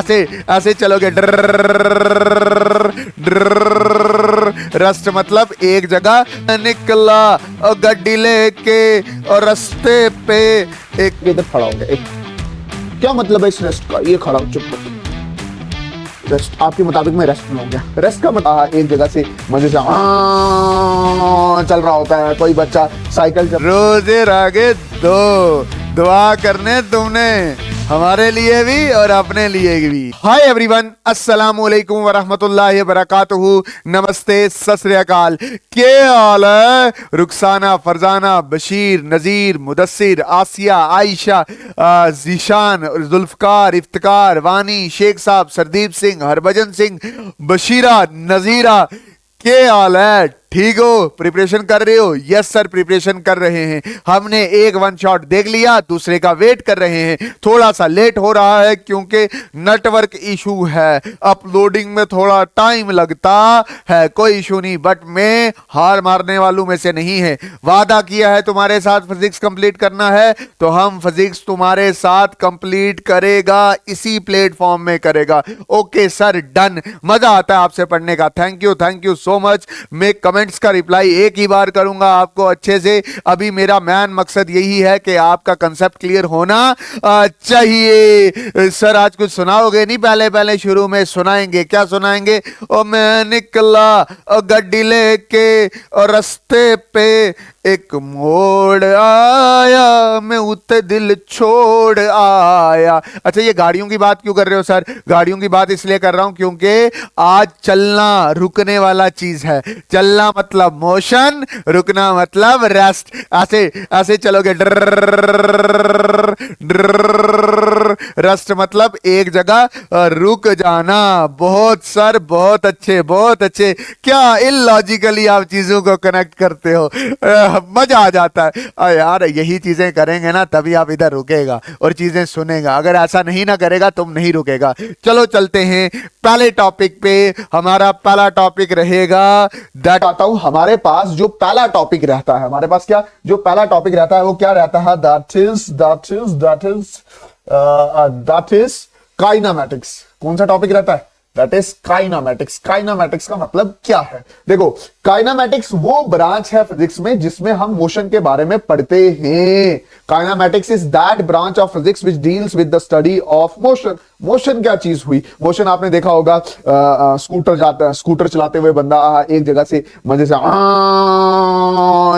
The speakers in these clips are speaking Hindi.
ऐसे ऐसे चलोगे रस्ट मतलब एक जगह निकला और गड्डी लेके और रास्ते पे एक इधर खड़ा हो गया। क्या मतलब है इस रेस्ट का? ये खड़ा हो, चुप कर। रेस्ट आपके मुताबिक मैं रेस्ट में हो गया। रेस्ट का मतलब एक जगह से मजे से चल रहा होता है। कोई बच्चा साइकिल चल, रोजे रागे दो दुआ करने तुमने हमारे लिए भी और अपने लिए भी। हाय एवरीवन, अस्सलाम वालेकुम व रहमतुल्लाहि व बरकातुहू। नमस्ते, सत श्री अकाल। क्या हाल है? रुखसाना, फरजाना, बशीर, नजीर, मुदस्सिर, आसिया, आयशा, जीशान, जुल्फकार, इफ्तिकार, वानी, शेख साहब, सरदीप सिंह, हरभजन सिंह, बशीरा, नजीरा, क्या हाल है? ठीक हो? प्रिपरेशन कर रहे हो? यस सर, प्रिपरेशन कर रहे हैं। हमने एक वन शॉट देख लिया, दूसरे का वेट कर रहे हैं। थोड़ा सा लेट हो रहा है क्योंकि नेटवर्क इशू है, अपलोडिंग में थोड़ा टाइम लगता है। कोई इशू नहीं, बट मैं हार मारने वालों में से नहीं है। वादा किया है तुम्हारे साथ फिजिक्स कंप्लीट करना है, तो हम फिजिक्स तुम्हारे साथ कंप्लीट करेगा, इसी प्लेटफॉर्म में करेगा। Okay sir, done. मजा आता है आपसे पढ़ने का। Thank you so much. मैं कमेंट्स का रिप्लाई एक ही बार करूंगा आपको अच्छे से। अभी मेरा मैन मकसद यही है कि आपका कंसेप्ट क्लियर होना चाहिए। सर आज कुछ सुनाओगे? नहीं, पहले शुरू में सुनाएंगे। क्या सुनाएंगे? ओ मैं निकला और गड्डी लेके और रास्ते पे एक मोड़ आया, मैं उते दिल छोड़ आया। अच्छा, ये गाड़ियों की बात क्यों कर रहे हो सर? गाड़ियों की बात इसलिए कर रहा हूं क्योंकि आज चलना रुकने वाला चीज है। चलना मतलब मोशन, रुकना मतलब रेस्ट। ऐसे ऐसे चलोगे रेस्ट मतलब एक जगह रुक जाना। बहुत सर, बहुत अच्छे बहुत अच्छे। क्या इलॉजिकली आप चीजों को कनेक्ट करते हो, मजा आ जाता है यार। यही चीजें करेंगे ना तभी आप इधर रुकेगा और चीजें सुनेगा। अगर ऐसा नहीं ना करेगा तुम नहीं रुकेगा। चलो चलते हैं पहले टॉपिक पे। हमारा पहला टॉपिक रहेगा दैट। आता हूं, हमारे पास जो पहला टॉपिक रहता है, हमारे पास क्या जो पहला टॉपिक रहता है वो क्या रहता है? That is kinematics. कौन सा टॉपिक रहता है? That is kinematics. काइनेमैटिक्स का मतलब क्या है? देखो, काइनेमैटिक्स वो ब्रांच है फिजिक्स में जिसमें हम मोशन के बारे में पढ़ते हैं। Kinematics is that branch of physics which deals with the study of motion. Motion क्या चीज हुई? मोशन आपने देखा होगा, स्कूटर चलाते हुए बंदा एक जगह से मजे से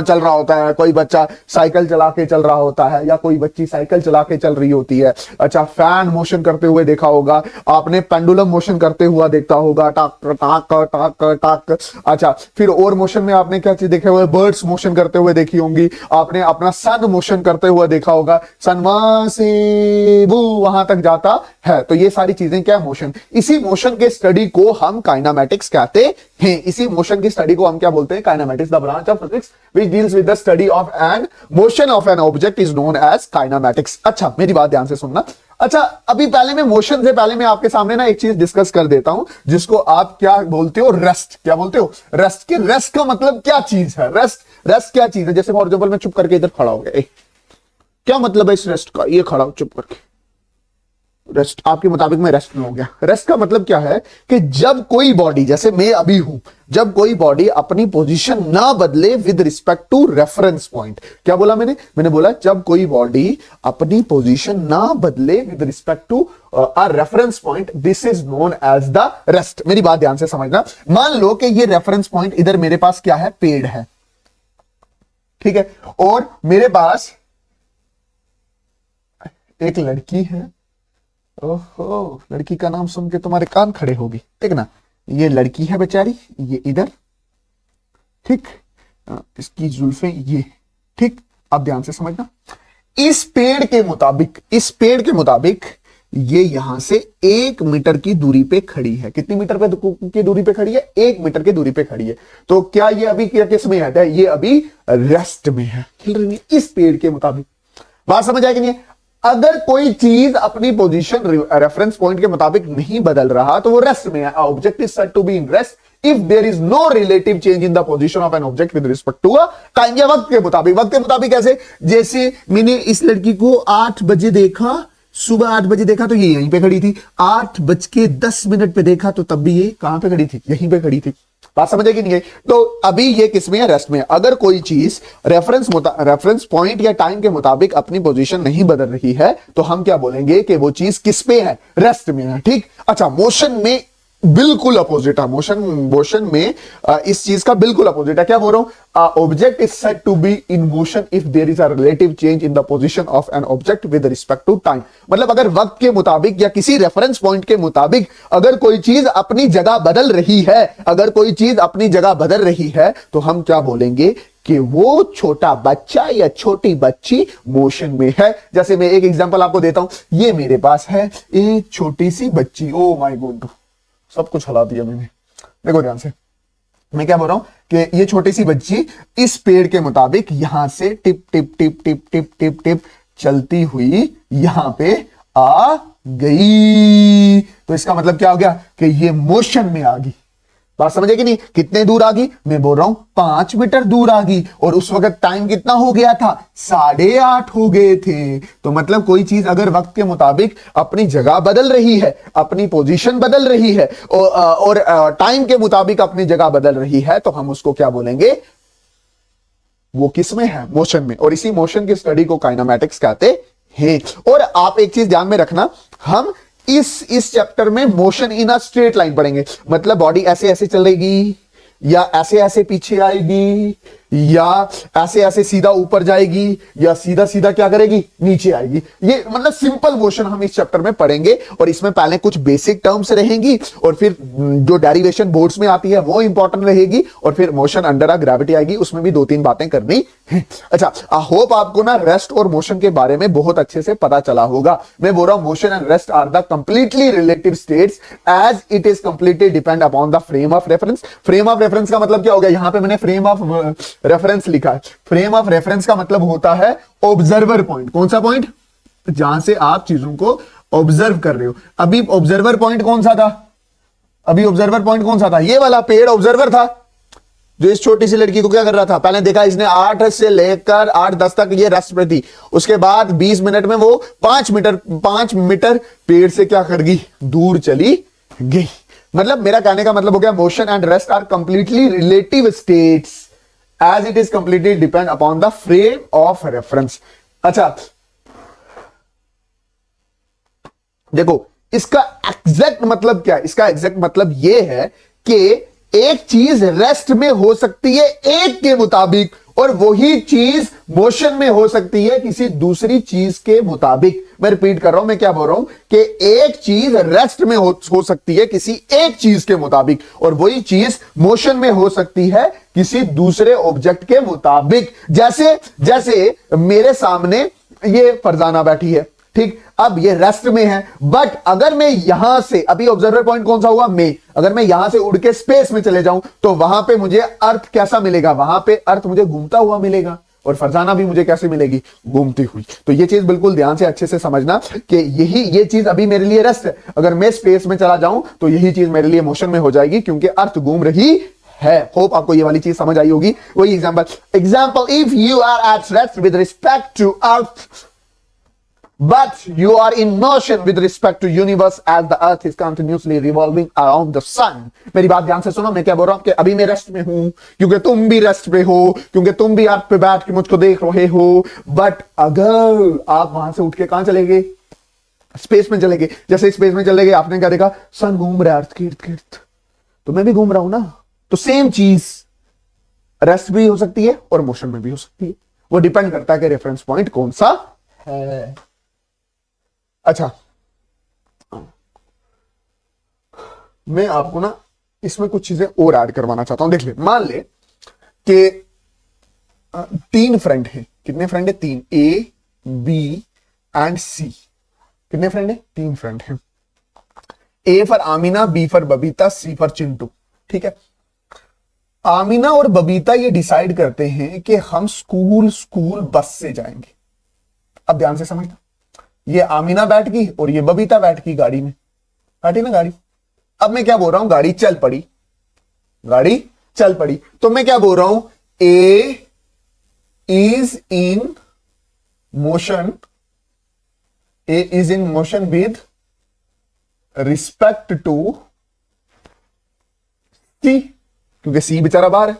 चल रहा होता है। कोई बच्चा साइकिल चला के चल रहा होता है या कोई बच्ची साइकिल चला के चल रही होती है। अच्छा, फैन मोशन करते हुए देखा होगा आपने, पेंडुलम मोशन करते हुआ देखता होगा, टाक टाक टाक टाक। अच्छा, फिर और मोशन में आपने क्या चीज देखे हुए? बर्ड्स मोशन करते हुए देखी होंगी आपने। अपना सन मोशन करते हुए देखा होगा, सन वहां से वो वहां तक जाता है। तो ये सारी चीजें क्या है? मोशन। इसी मोशन के स्टडी को हम काइनेमैटिक्स कहते हैं। इसी मोशन की स्टडी को हम क्या बोलते हैं? Kinematics. The branch of physics which deals with the study of an motion of an object is known as kinematics. अच्छा, मेरी बात ध्यान से सुनना। अच्छा, अभी पहले मैं मोशन से पहले मैं आपके सामने ना एक चीज डिस्कस कर देता हूं जिसको आप क्या बोलते हो? रेस्ट। क्या बोलते हो? रेस्ट। के रेस्ट का मतलब क्या चीज है? रेस्ट क्या चीज है? जैसे फॉर एग्जांपल मैं चुप करके इधर खड़ा हो गया। क्या मतलब है इस रेस्ट का? ये खड़ा हो चुप करके। रेस्ट आपके मुताबिक मैं रेस्ट में हो गया। रेस्ट का मतलब क्या है कि जब कोई बॉडी, जैसे मैं अभी हूं, जब कोई बॉडी अपनी पोजीशन ना बदले with respect to reference point. क्या बोला मैंने बोला जब कोई बॉडी अपनी पोजीशन ना बदले with respect to a reference point, this is known as the rest. मेरी बात ध्यान से समझना। मान लो कि ये रेफरेंस पॉइंट इधर मेरे पास क्या है? पेड़ है, ठीक है, और मेरे पास एक लड़की है। ओहो, लड़की का नाम सुन के तुम्हारे कान खड़े होगी। ठीक ना, ये लड़की है बेचारी, ये इधर, ठीक, इसकी जुल्फें ये, ठीक। अब ध्यान से समझना, इस पेड़ के मुताबिक ये यहां से 1 मीटर की दूरी पे खड़ी है। कितनी मीटर पे की दूरी पे खड़ी है? 1 मीटर की दूरी पे खड़ी है। तो क्या ये अभी क्या किस में है? ये अभी रेस्ट में है। इस पेड़ के मुताबिक। बात समझ आएगी नहीं? अगर कोई चीज अपनी पोजीशन रेफरेंस पॉइंट के मुताबिक नहीं बदल रहा तो वो रेस्ट में है। Object is said to be in rest if there is no relative change in the position of an object with respect to time या वक्त के मुताबिक। वक्त के मुताबिक कैसे? जैसे मैंने इस लड़की को 8 बजे देखा, सुबह 8 बजे देखा तो ये यहीं पे खड़ी थी, 8:10 पे देखा तो तब भी ये कहां पे खड़ी थी, यहीं पे खड़ी थी। बात समझ कि नहीं है? तो अभी ये किसमें है, रेस्ट में। अगर कोई चीज रेफरेंस पॉइंट या टाइम के मुताबिक अपनी पोजीशन नहीं बदल रही है तो हम क्या बोलेंगे कि वो चीज किस पे है, रेस्ट में है। ठीक। अच्छा, मोशन में बिल्कुल अपोजिट है। मोशन में इस चीज का बिल्कुल अपोजिट है। क्या बोल रहा हूं, object is said to be in motion if there is a relative change in the position of an object with respect to time. मतलब अगर वक्त के मुताबिक या किसी रेफरेंस पॉइंट के मुताबिक अगर कोई चीज अपनी जगह बदल रही है, अगर कोई चीज अपनी जगह बदल रही है तो हम क्या बोलेंगे कि वो छोटा बच्चा या छोटी बच्ची मोशन में है। जैसे मैं एक एग्जांपल आपको देता हूं, ये मेरे पास है एक छोटी सी बच्ची। ओ माय गॉड, सब कुछ हला दिया मैंने। देखो ध्यान से, मैं क्या बोल रहा हूं कि ये छोटी सी बच्ची इस पेड़ के मुताबिक यहां से tip tip tip tip tip tip tip चलती हुई यहां पे आ गई। तो इसका मतलब क्या हो गया कि ये मोशन में आ गई। बात समझे कि नहीं? कितने दूर आ गई? मैं बोल रहा हूं 5 मीटर दूर आ गई, और उस वक्त टाइम कितना हो गया था, 8:30 हो गए थे। तो मतलब कोई चीज अगर वक्त के मुताबिक अपनी जगह बदल रही है, अपनी पोजीशन बदल रही है और टाइम के मुताबिक अपनी जगह बदल रही है तो हम उसको क्या बोलेंगे, वो किस में है, मोशन में। और इसी मोशन की स्टडी को काइनेमैटिक्स कहते हैं। और आप एक चीज ध्यान में रखना, हम इस चैप्टर में motion in a straight line पढ़ेंगे। मतलब बॉडी ऐसे ऐसे चलेगी, या ऐसे ऐसे पीछे आएगी, या ऐसे ऐसे सीधा ऊपर जाएगी, या सीधा सीधा क्या करेगी, नीचे आएगी। ये मतलब सिंपल मोशन हम इस चैप्टर में पढ़ेंगे। और इसमें पहले कुछ बेसिक टर्म्स रहेंगी, और फिर जो डेरिवेशन बोर्ड्स में आती है वो इंपॉर्टेंट रहेगी, और फिर मोशन अंडर अ ग्रेविटी आएगी, उसमें भी 2-3 बातें करनी है। अच्छा, आई होप आपको ना रेस्ट और मोशन के बारे में बहुत अच्छे से पता चला होगा। मैं बोल रहा हूं motion and rest are the completely relative states as it is completely depend upon the frame of reference. Frame of reference का मतलब क्या हो गया, यहां पे मैंने फ्रेम ऑफ रेफरेंस लिखा है। फ्रेम ऑफ रेफरेंस का मतलब होता है ऑब्जर्वर पॉइंट। कौन सा पॉइंट, जहां से आप चीजों को ऑब्जर्व कर रहे हो। अभी ऑब्जर्वर पॉइंट कौन सा था, अभी ऑब्जर्वर पॉइंट कौन सा था, ये वाला पेड़ ऑब्जर्वर था जो इस छोटी सी लड़की को क्या कर रहा था। पहले देखा इसने 8 से लेकर 8-10 तक ये रेस्ट पे थी, उसके बाद 20 मिनट में वो 5 मीटर पेड़ से क्या कर गई, दूर चली गई। मतलब मेरा कहने का मतलब हो गया motion and rest are completely relative states as it is completely depend upon the frame of reference. अच्छा देखो, इसका एग्जैक्ट मतलब क्या है, इसका एग्जैक्ट मतलब यह है कि एक चीज रेस्ट में हो सकती है एक के मुताबिक, और वही चीज मोशन में हो सकती है किसी दूसरी चीज के मुताबिक। मैं रिपीट कर रहा हूं, मैं क्या बोल रहा हूं कि एक चीज रेस्ट में हो सकती है किसी एक चीज के मुताबिक, और वही चीज मोशन में हो सकती है किसी दूसरे ऑब्जेक्ट के मुताबिक। जैसे मेरे सामने ये फरजाना बैठी है, ठीक, अब ये रेस्ट में है, बट अगर मैं यहां से, अभी ऑब्जर्वर पॉइंट कौन सा हुआ, मैं, अगर मैं यहां से उड़ के स्पेस में चले जाऊं तो वहां पे मुझे अर्थ कैसा मिलेगा, वहां पे अर्थ मुझे घूमता हुआ मिलेगा, और फरजाना भी मुझे कैसे मिलेगी, घूमती हुई। तो ये चीज बिल्कुल ध्यान से अच्छे से समझना कि ये चीज अभी मेरे लिए रेस्ट है, अगर मैं स्पेस में चला जाऊं तो यही चीज मेरे लिए मोशन में हो जाएगी, क्योंकि अर्थ घूम रही है। होप आपको ये वाली चीज समझ आई होगी। वही example, if you are at rest with respect to earth but you are in motion with respect to universe as the earth is continuously revolving around the sun। मेरी बात ध्यान से सुनो, मैं क्या बोल रहा हूं कि अभी मैं रेस्ट में हूं क्योंकि तुम भी रेस्ट पे हो, क्योंकि तुम भी अर्थ पे बैठ के मुझको देख रहे हो। बट अगर आप वहां से उठ के कहां चले गए, स्पेस में चले गए, जैसे स्पेस में चले गए आपने क्या देखा, सन घूम रहा है अर्थ के इर्द गिर्द, तो मैं भी घूम रहा हूं ना। तो सेम चीज रेस्ट भी हो सकती है और मोशन में भी हो सकती है, वो डिपेंड करता है कि रेफरेंस पॉइंट कौन सा है। अच्छा, मैं आपको ना इसमें कुछ चीजें और ऐड करवाना चाहता हूं। देख ले, मान ले कि 3 फ्रेंड हैं। कितने फ्रेंड है, 3, ए बी एंड सी। कितने फ्रेंड है, 3 फ्रेंड हैं। A for Amina, B for Babita, C for Chintu. ठीक है, आमीना और बबीता ये डिसाइड करते हैं कि हम स्कूल बस से जाएंगे। अब ध्यान से समझना, ये आमीना बैठ गई और ये बबीता बैठ गई गाड़ी में, बैठी ना गाड़ी। अब मैं क्या बोल रहा हूं, गाड़ी चल पड़ी। तो मैं क्या बोल रहा हूं, A is in motion A is in motion with respect to C, क्योंकि सी बेचारा बाहर है,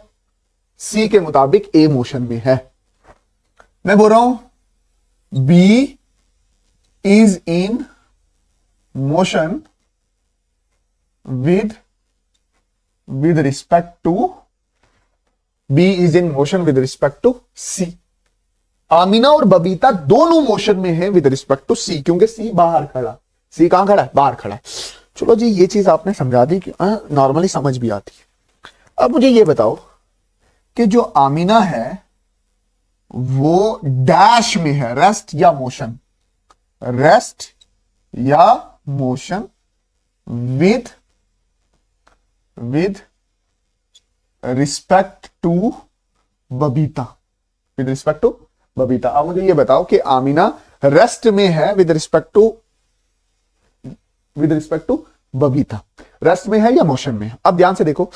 सी के मुताबिक ए मोशन में है। मैं बोल रहा हूं B is in motion with respect to, B is in motion with respect to C. Amina और बबीता दोनों मोशन में है विद रिस्पेक्ट टू सी, क्योंकि सी बाहर खड़ा, सी कहां खड़ा है, बाहर खड़ा है। चलो जी, ये चीज आपने समझा दी कि नॉर्मली समझ भी आती है। अब मुझे ये बताओ कि जो आमीना है वो डैश में है, रेस्ट या मोशन, रेस्ट या motion with respect to Babita, with respect to Babita. अब मुझे ये बताओ कि आमीना रेस्ट में है with respect to Babita, rest में है या मोशन में है। अब ध्यान से देखो,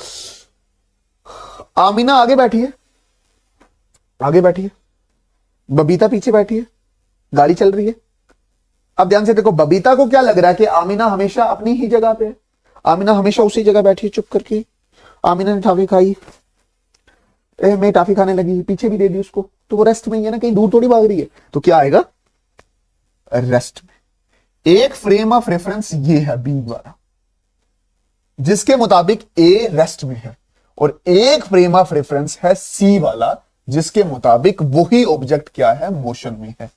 आमीना आगे बैठी है, बबीता पीछे बैठी है, गाड़ी चल रही है। अब ध्यान से देखो, बबीता को क्या लग रहा है कि आमीना हमेशा अपनी ही जगह पे है, आमीना हमेशा उसी जगह बैठी है चुप करके। आमीना ने टॉफी खाई, मैं टॉफी खाने लगी, पीछे भी दे दी उसको, तो वो रेस्ट में ही है ना, कहीं दूर थोड़ी भाग रही है। तो क्या आएगा, रेस्ट में। एक फ्रेम ऑफ रेफरेंस ये है बी वाला, जिसके मुताबिक ए रेस्ट में है, और एक फ्रेम ऑफ रेफरेंस है सी वाला, जिसके मुताबिक वही ऑब्जेक्ट क्या है, मोशन में है।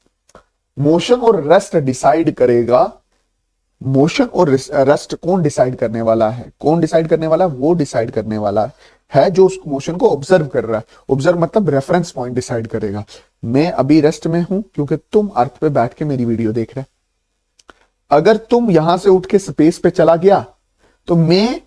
मोशन और रेस्ट डिसाइड करेगा, मोशन और रेस्ट कौन डिसाइड करने वाला है, कौन डिसाइड करने वाला है, वो डिसाइड करने वाला है जो उस मोशन को ऑब्जर्व कर रहा है। ऑब्जर्व मतलब रेफरेंस पॉइंट डिसाइड करेगा। मैं अभी रेस्ट में हूं क्योंकि तुम अर्थ पे बैठ के मेरी वीडियो देख रहे। अगर तुम यहां से उठ के स्पेस पे चला गया तो मैं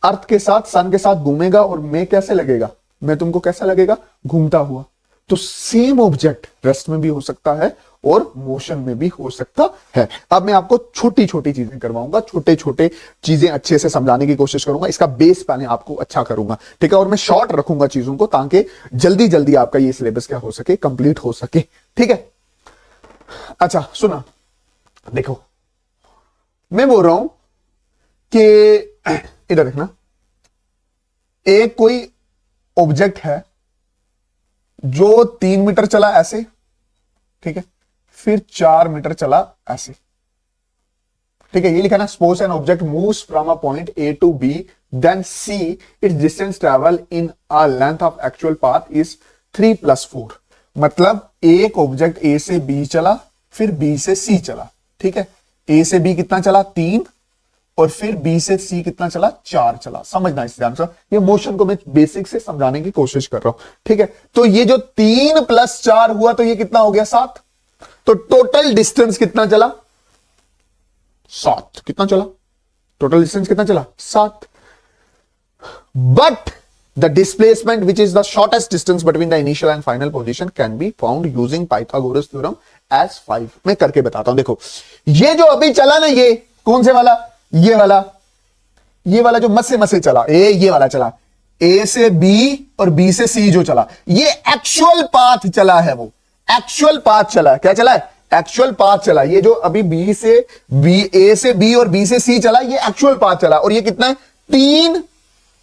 अर्थ के साथ, सन के साथ घूमेगा, और मैं कैसे लगेगा, मैं तुमको कैसा लगेगा, घूमता हुआ। तो सेम ऑब्जेक्ट रेस्ट में भी हो सकता है और मोशन में भी हो सकता है। अब मैं आपको छोटी छोटी चीजें करवाऊंगा, छोटे छोटे चीजें अच्छे से समझाने की कोशिश करूंगा। इसका बेस पहले आपको अच्छा करूंगा, ठीक है, और मैं शॉर्ट रखूंगा चीजों को, ताकि जल्दी जल्दी आपका ये सिलेबस क्या हो सके, कंप्लीट हो सके, ठीक है। अच्छा सुना, देखो मैं बोल रहा हूं कि इधर देखना, एक कोई ऑब्जेक्ट है जो 3 मीटर चला ऐसे, ठीक है, फिर 4 मीटर चला ऐसे, ठीक है, ये लिखा ना, suppose an object moves from a point A to B, then C it's distance travel in a length of actual path is 3 + 4। मतलब एक ऑब्जेक्ट ए से बी चला, फिर बी से सी चला, ठीक है, ए से बी कितना चला, 3, और फिर बी से सी कितना चला, 4 चला। समझना इस ध्यान से, ये मोशन को मैं बेसिक से समझाने की कोशिश कर रहा हूं, ठीक है। तो ये जो 3 + 4 हुआ, तो ये कितना हो गया, 7। तो टोटल डिस्टेंस कितना चला, 7। कितना चला, टोटल डिस्टेंस कितना चला, 7। But the displacement which is the shortest distance between the initial and final position can be found using Pythagoras theorem as 5। मैं करके बताता हूं, देखो ये जो अभी चला ना, ये कौन से वाला, ये वाला जो मसे चला, ये वाला चला, ए से बी और बी से सी जो चला, ये एक्चुअल पाथ चला है, वो एक्चुअल पाथ चला है। क्या चला है, एक्चुअल पाथ चला। ये जो अभी बी से बी, ए से बी और बी से सी चला, ये एक्चुअल पाथ चला। और ये कितना है, 3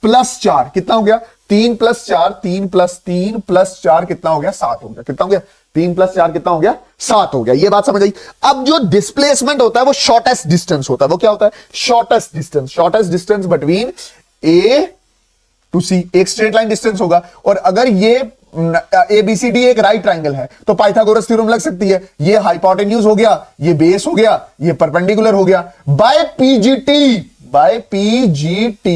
+ 4 कितना हो गया, 3 + 4, 3 + 3 + 4 कितना हो गया, 7 हो गया। कितना हो गया, 3 + 4 कितना हो गया, 7 हो गया। ये बात समझ आई। अब जो डिस्प्लेसमेंट होता है वो शॉर्टेस्ट डिस्टेंस होता है। वो क्या होता है, shortest distance, shortest distance between A to C, एक स्ट्रेट लाइन डिस्टेंस होगा। और अगर ये ABCD एक राइट ट्राइंगल है तो पाइथागोरस थ्योरम लग सकती है। ये हाइपोटेन्यूज हो गया, ये बेस हो गया, ये परपेंडिकुलर हो गया। बाय PGT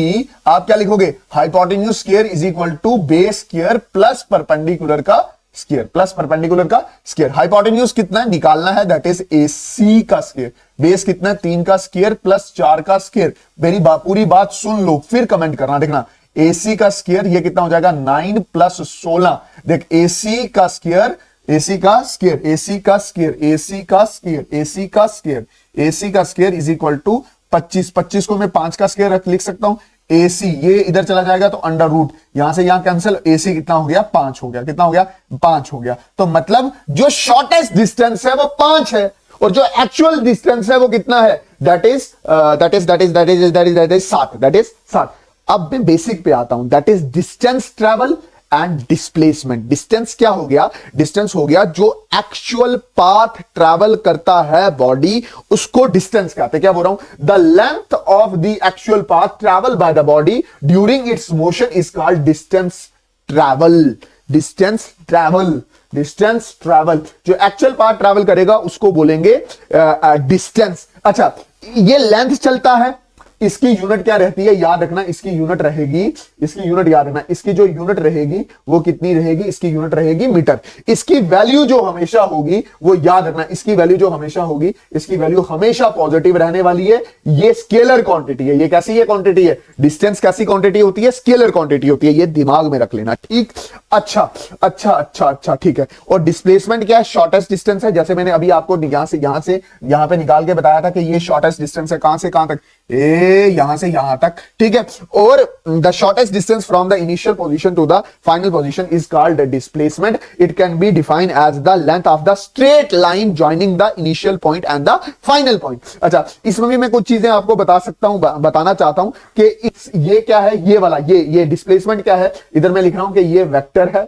आप क्या लिखोगे, hypotenuse square is equal to base square plus perpendicular का स्क्वायर, प्लस परपेंडिकुलर का स्क्वायर। हाइपोटेन्यूज कितना निकालना है, दैट इज AC का स्क्वायर। बेस कितना, 3 का स्क्वायर प्लस 4 का स्क्वायर। मेरी पूरी बात सुन लो फिर कमेंट करना। देखना AC का स्क्वायर ये कितना हो जाएगा, 9 + 16। देख AC का स्क्वायर, AC का स्क्वायर, AC का स्क्वायर, AC का स्क्वायर, AC का स्क्वायर, AC का स्क्वायर इज इक्वल टू 25। 25 को मैं 5 का स्क्वायर लिख सकता हूं। AC ये इधर चला जाएगा तो √, यहां से यहां कैंसिल, AC कितना हो गया, 5 हो गया। कितना हो गया, 5 हो गया। तो मतलब जो शॉर्टेस्ट डिस्टेंस है वो 5 है, और जो एक्चुअल डिस्टेंस है वो कितना है, दैट इज 7। अब मैं बेसिक पे आता हूं, that is distance travel and displacement. Distance क्या हो गया, डिस्टेंस हो गया जो एक्चुअल पाथ ट्रैवल करता है बॉडी, उसको डिस्टेंस कहते हैं। क्या बोल रहा हूं, the length of the actual path travel by the body during its motion is called distance travel. Distance travel, distance travel, जो एक्चुअल पाथ ट्रैवल करेगा उसको बोलेंगे डिस्टेंस। अच्छा, ये लेंथ चलता है, इसकी यूनिट क्या रहती है, याद रखना, इसकी यूनिट रहेगी, इसकी यूनिट याद रखना, इसकी जो यूनिट रहेगी वो कितनी रहेगी, इसकी यूनिट रहेगी मीटर। इसकी वैल्यू जो हमेशा होगी वो याद रखना, इसकी वैल्यू जो हमेशा होगी, इसकी वैल्यू हमेशा पॉजिटिव रहने वाली है। ये स्केलर क्वांटिटी है। ये कैसी है क्वांटिटी है, डिस्टेंस कैसी क्वांटिटी होती है, स्केलर क्वांटिटी होती है। ये दिमाग में रख लेना, ठीक। अच्छा अच्छा अच्छा अच्छा, ठीक है। और डिस्प्लेसमेंट क्या है, शॉर्टेस्ट डिस्टेंस है। जैसे मैंने अभी आपको यहां से यहां पे निकाल के बताया था कि ये शॉर्टेस्ट डिस्टेंस है, कहां से कहां तक, यहां से यहां तक, ठीक है। और the shortest distance from the initial position to the final position is called displacement. It can be defined as the length of the straight line joining the initial point and the final point. अच्छा, इसमें भी मैं कुछ चीजें आपको बता सकता हूं, बताना चाहता हूं कि ये क्या है, ये वाला, ये डिस्प्लेसमेंट क्या है। इधर मैं लिख रहा हूं कि ये वेक्टर है,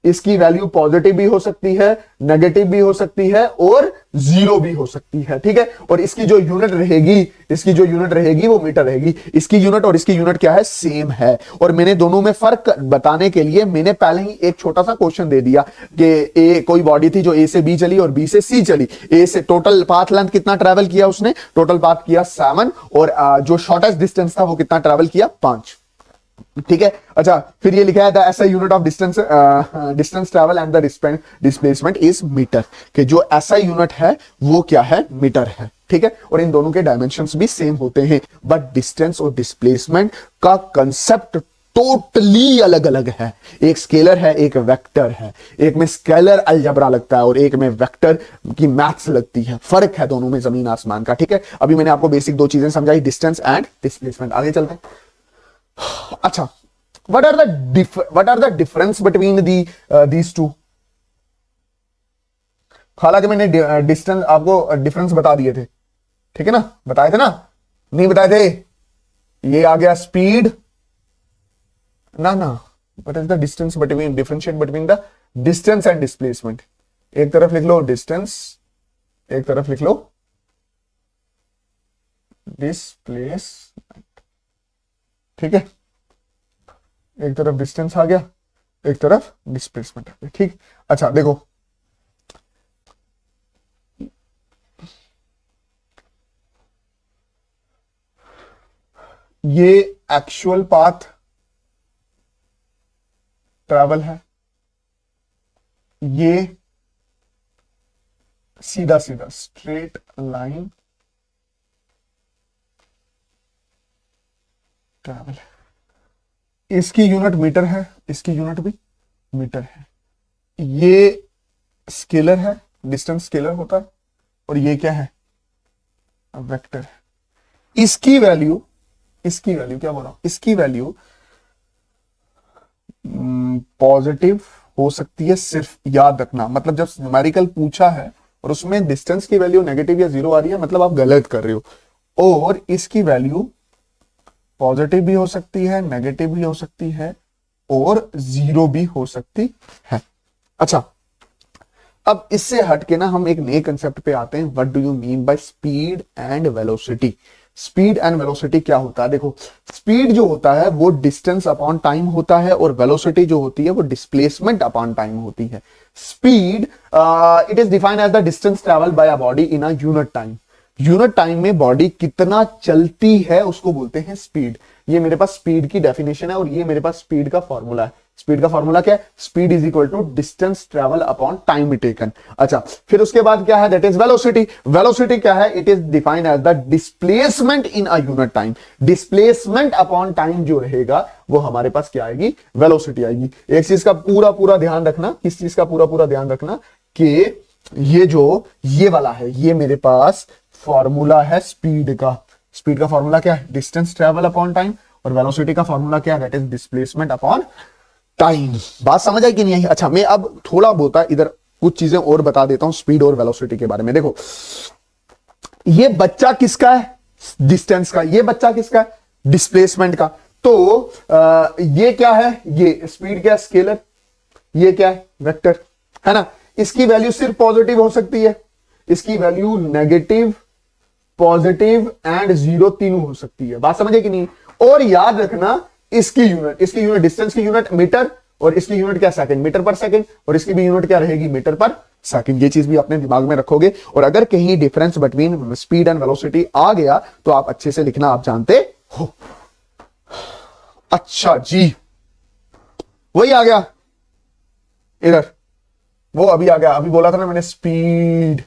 इसकी वैल्यू पॉजिटिव भी हो सकती है, नेगेटिव भी हो सकती है और जीरो भी हो सकती है, ठीक है। और इसकी जो यूनिट रहेगी, इसकी जो यूनिट रहेगी वो मीटर रहेगी। इसकी यूनिट और इसकी यूनिट क्या है, सेम है। और मैंने दोनों में फर्क बताने के लिए मैंने पहले ही एक छोटा सा क्वेश्चन दे दिया कि कोई बॉडी थी जो ए से बी चली और बी से सी चली। ए से टोटल पाथ लेंथ कितना ट्रेवल किया उसने, टोटल पाथ किया 7, और जो शॉर्टेस्ट डिस्टेंस था वो कितना ट्रेवल किया, 5, ठीक है। अच्छा, फिर ये लिखा है the SI unit of distance travel and the displacement is metre, कि जो एसआई यूनिट है वो क्या है, मीटर है, ठीक है। और इन दोनों के डायमेंशंस भी सेम होते हैं, बट डिस्टेंस और डिस्प्लेसमेंट का कंसेप्ट टोटली अलग अलग है। एक स्केलर है, एक वेक्टर है। एक में स्केलर अलजबरा लगता है और एक में वेक्टर की मैथ्स लगती है। फर्क है दोनों में जमीन आसमान का, ठीक है। अभी मैंने आपको बेसिक 2 चीजें समझाई, डिस्टेंस एंड डिस्प्लेसमेंट। आगे चलते हैं। अच्छा, what are the difference between these two? हालांकि मैंने डिस्टेंस आपको डिफरेंस बता दिए थे, ठीक है ना, बताए थे ना, नहीं बताए थे। ये आ गया स्पीड, ना what is the distance between, differentiate between the distance and displacement? एक तरफ लिख लो डिस्टेंस, एक तरफ लिख लो डिस्प्लेसमेंट, ठीक है। एक तरफ डिस्टेंस आ गया, एक तरफ डिस्प्लेसमेंट आ गया, ठीक। अच्छा देखो, ये एक्चुअल पाथ ट्रैवल है, ये सीधा सीधा स्ट्रेट लाइन ट्रैवल है। इसकी यूनिट मीटर है, इसकी यूनिट भी मीटर है। ये स्केलर है, डिस्टेंस स्केलर होता है, और ये क्या है, वेक्टर है। इसकी वैल्यू क्या बोल रहा हूं, इसकी वैल्यू पॉजिटिव हो सकती है, सिर्फ याद रखना। मतलब जब न्यूमेरिकल पूछा है और उसमें डिस्टेंस की वैल्यू नेगेटिव या जीरो आ रही है, मतलब आप गलत कर रहे हो। और इसकी वैल्यू पॉजिटिव भी हो सकती है, नेगेटिव भी हो सकती है और जीरो भी हो सकती है। अच्छा, अब इससे हटके ना हम एक नए कंसेप्ट पे आते हैं। What do you mean by speed and velocity? Speed and velocity क्या होता है? देखो, स्पीड जो होता है वो डिस्टेंस अपॉन टाइम होता है, और वेलोसिटी जो होती है वो डिस्प्लेसमेंट अपॉन टाइम होती है। Speed it is defined as the distance travel by a body in a unit time. Unit time में बॉडी कितना चलती है उसको बोलते हैं स्पीड। ये मेरे पास स्पीड की डेफिनेशन है और ये मेरे पास स्पीड का फॉर्मूला है। स्पीड का फॉर्मूला क्या है? Speed is equal to distance travel upon time taken. अच्छा, फिर उसके बाद क्या है? That is velocity. वेलोसिटी क्या है? It is defined as the displacement in a unit time. Displacement upon time जो रहेगा वो हमारे पास क्या आएगी? वेलोसिटी आएगी। एक चीज का पूरा पूरा ध्यान रखना, किस चीज का पूरा पूरा ध्यान रखना कि ये वाला है, ये मेरे पास फॉर्मूला है स्पीड का। स्पीड का फॉर्मूला क्या है? Distance travel upon time. और वेलोसिटी का फॉर्मूला क्या है? That is displacement upon time. बात समझ आई कि नहीं आई? अच्छा, मैं अब थोड़ा बहुत इधर कुछ चीजें और बता देता हूं स्पीड और वेलोसिटी के बारे में। देखो, ये बच्चा किसका है? डिस्टेंस का। ये बच्चा किसका है? डिस्प्लेसमेंट का। तो ये क्या है? ये स्पीड क्या है? स्केलर। ये क्या है? वेक्टर, है ना। इसकी वैल्यू सिर्फ पॉजिटिव हो सकती है, इसकी value negative, positive and zero तीनों हो सकती है। बात समझे कि नहीं? और याद रखना, इसकी यूनिट डिस्टेंस की यूनिट मीटर, और इसकी यूनिट क्या? सेकंड, मीटर पर सेकंड, और इसकी भी यूनिट क्या रहेगी? मीटर पर सेकंड। ये चीज भी अपने दिमाग में रखोगे, और अगर कहीं difference between speed and velocity आ गया तो आप अच्छे से लिखना आप जानते हो। अच्छा जी, वही आ गया इधर, वो अभी आ गया। अभी बोला था ना मैंने, स्पीड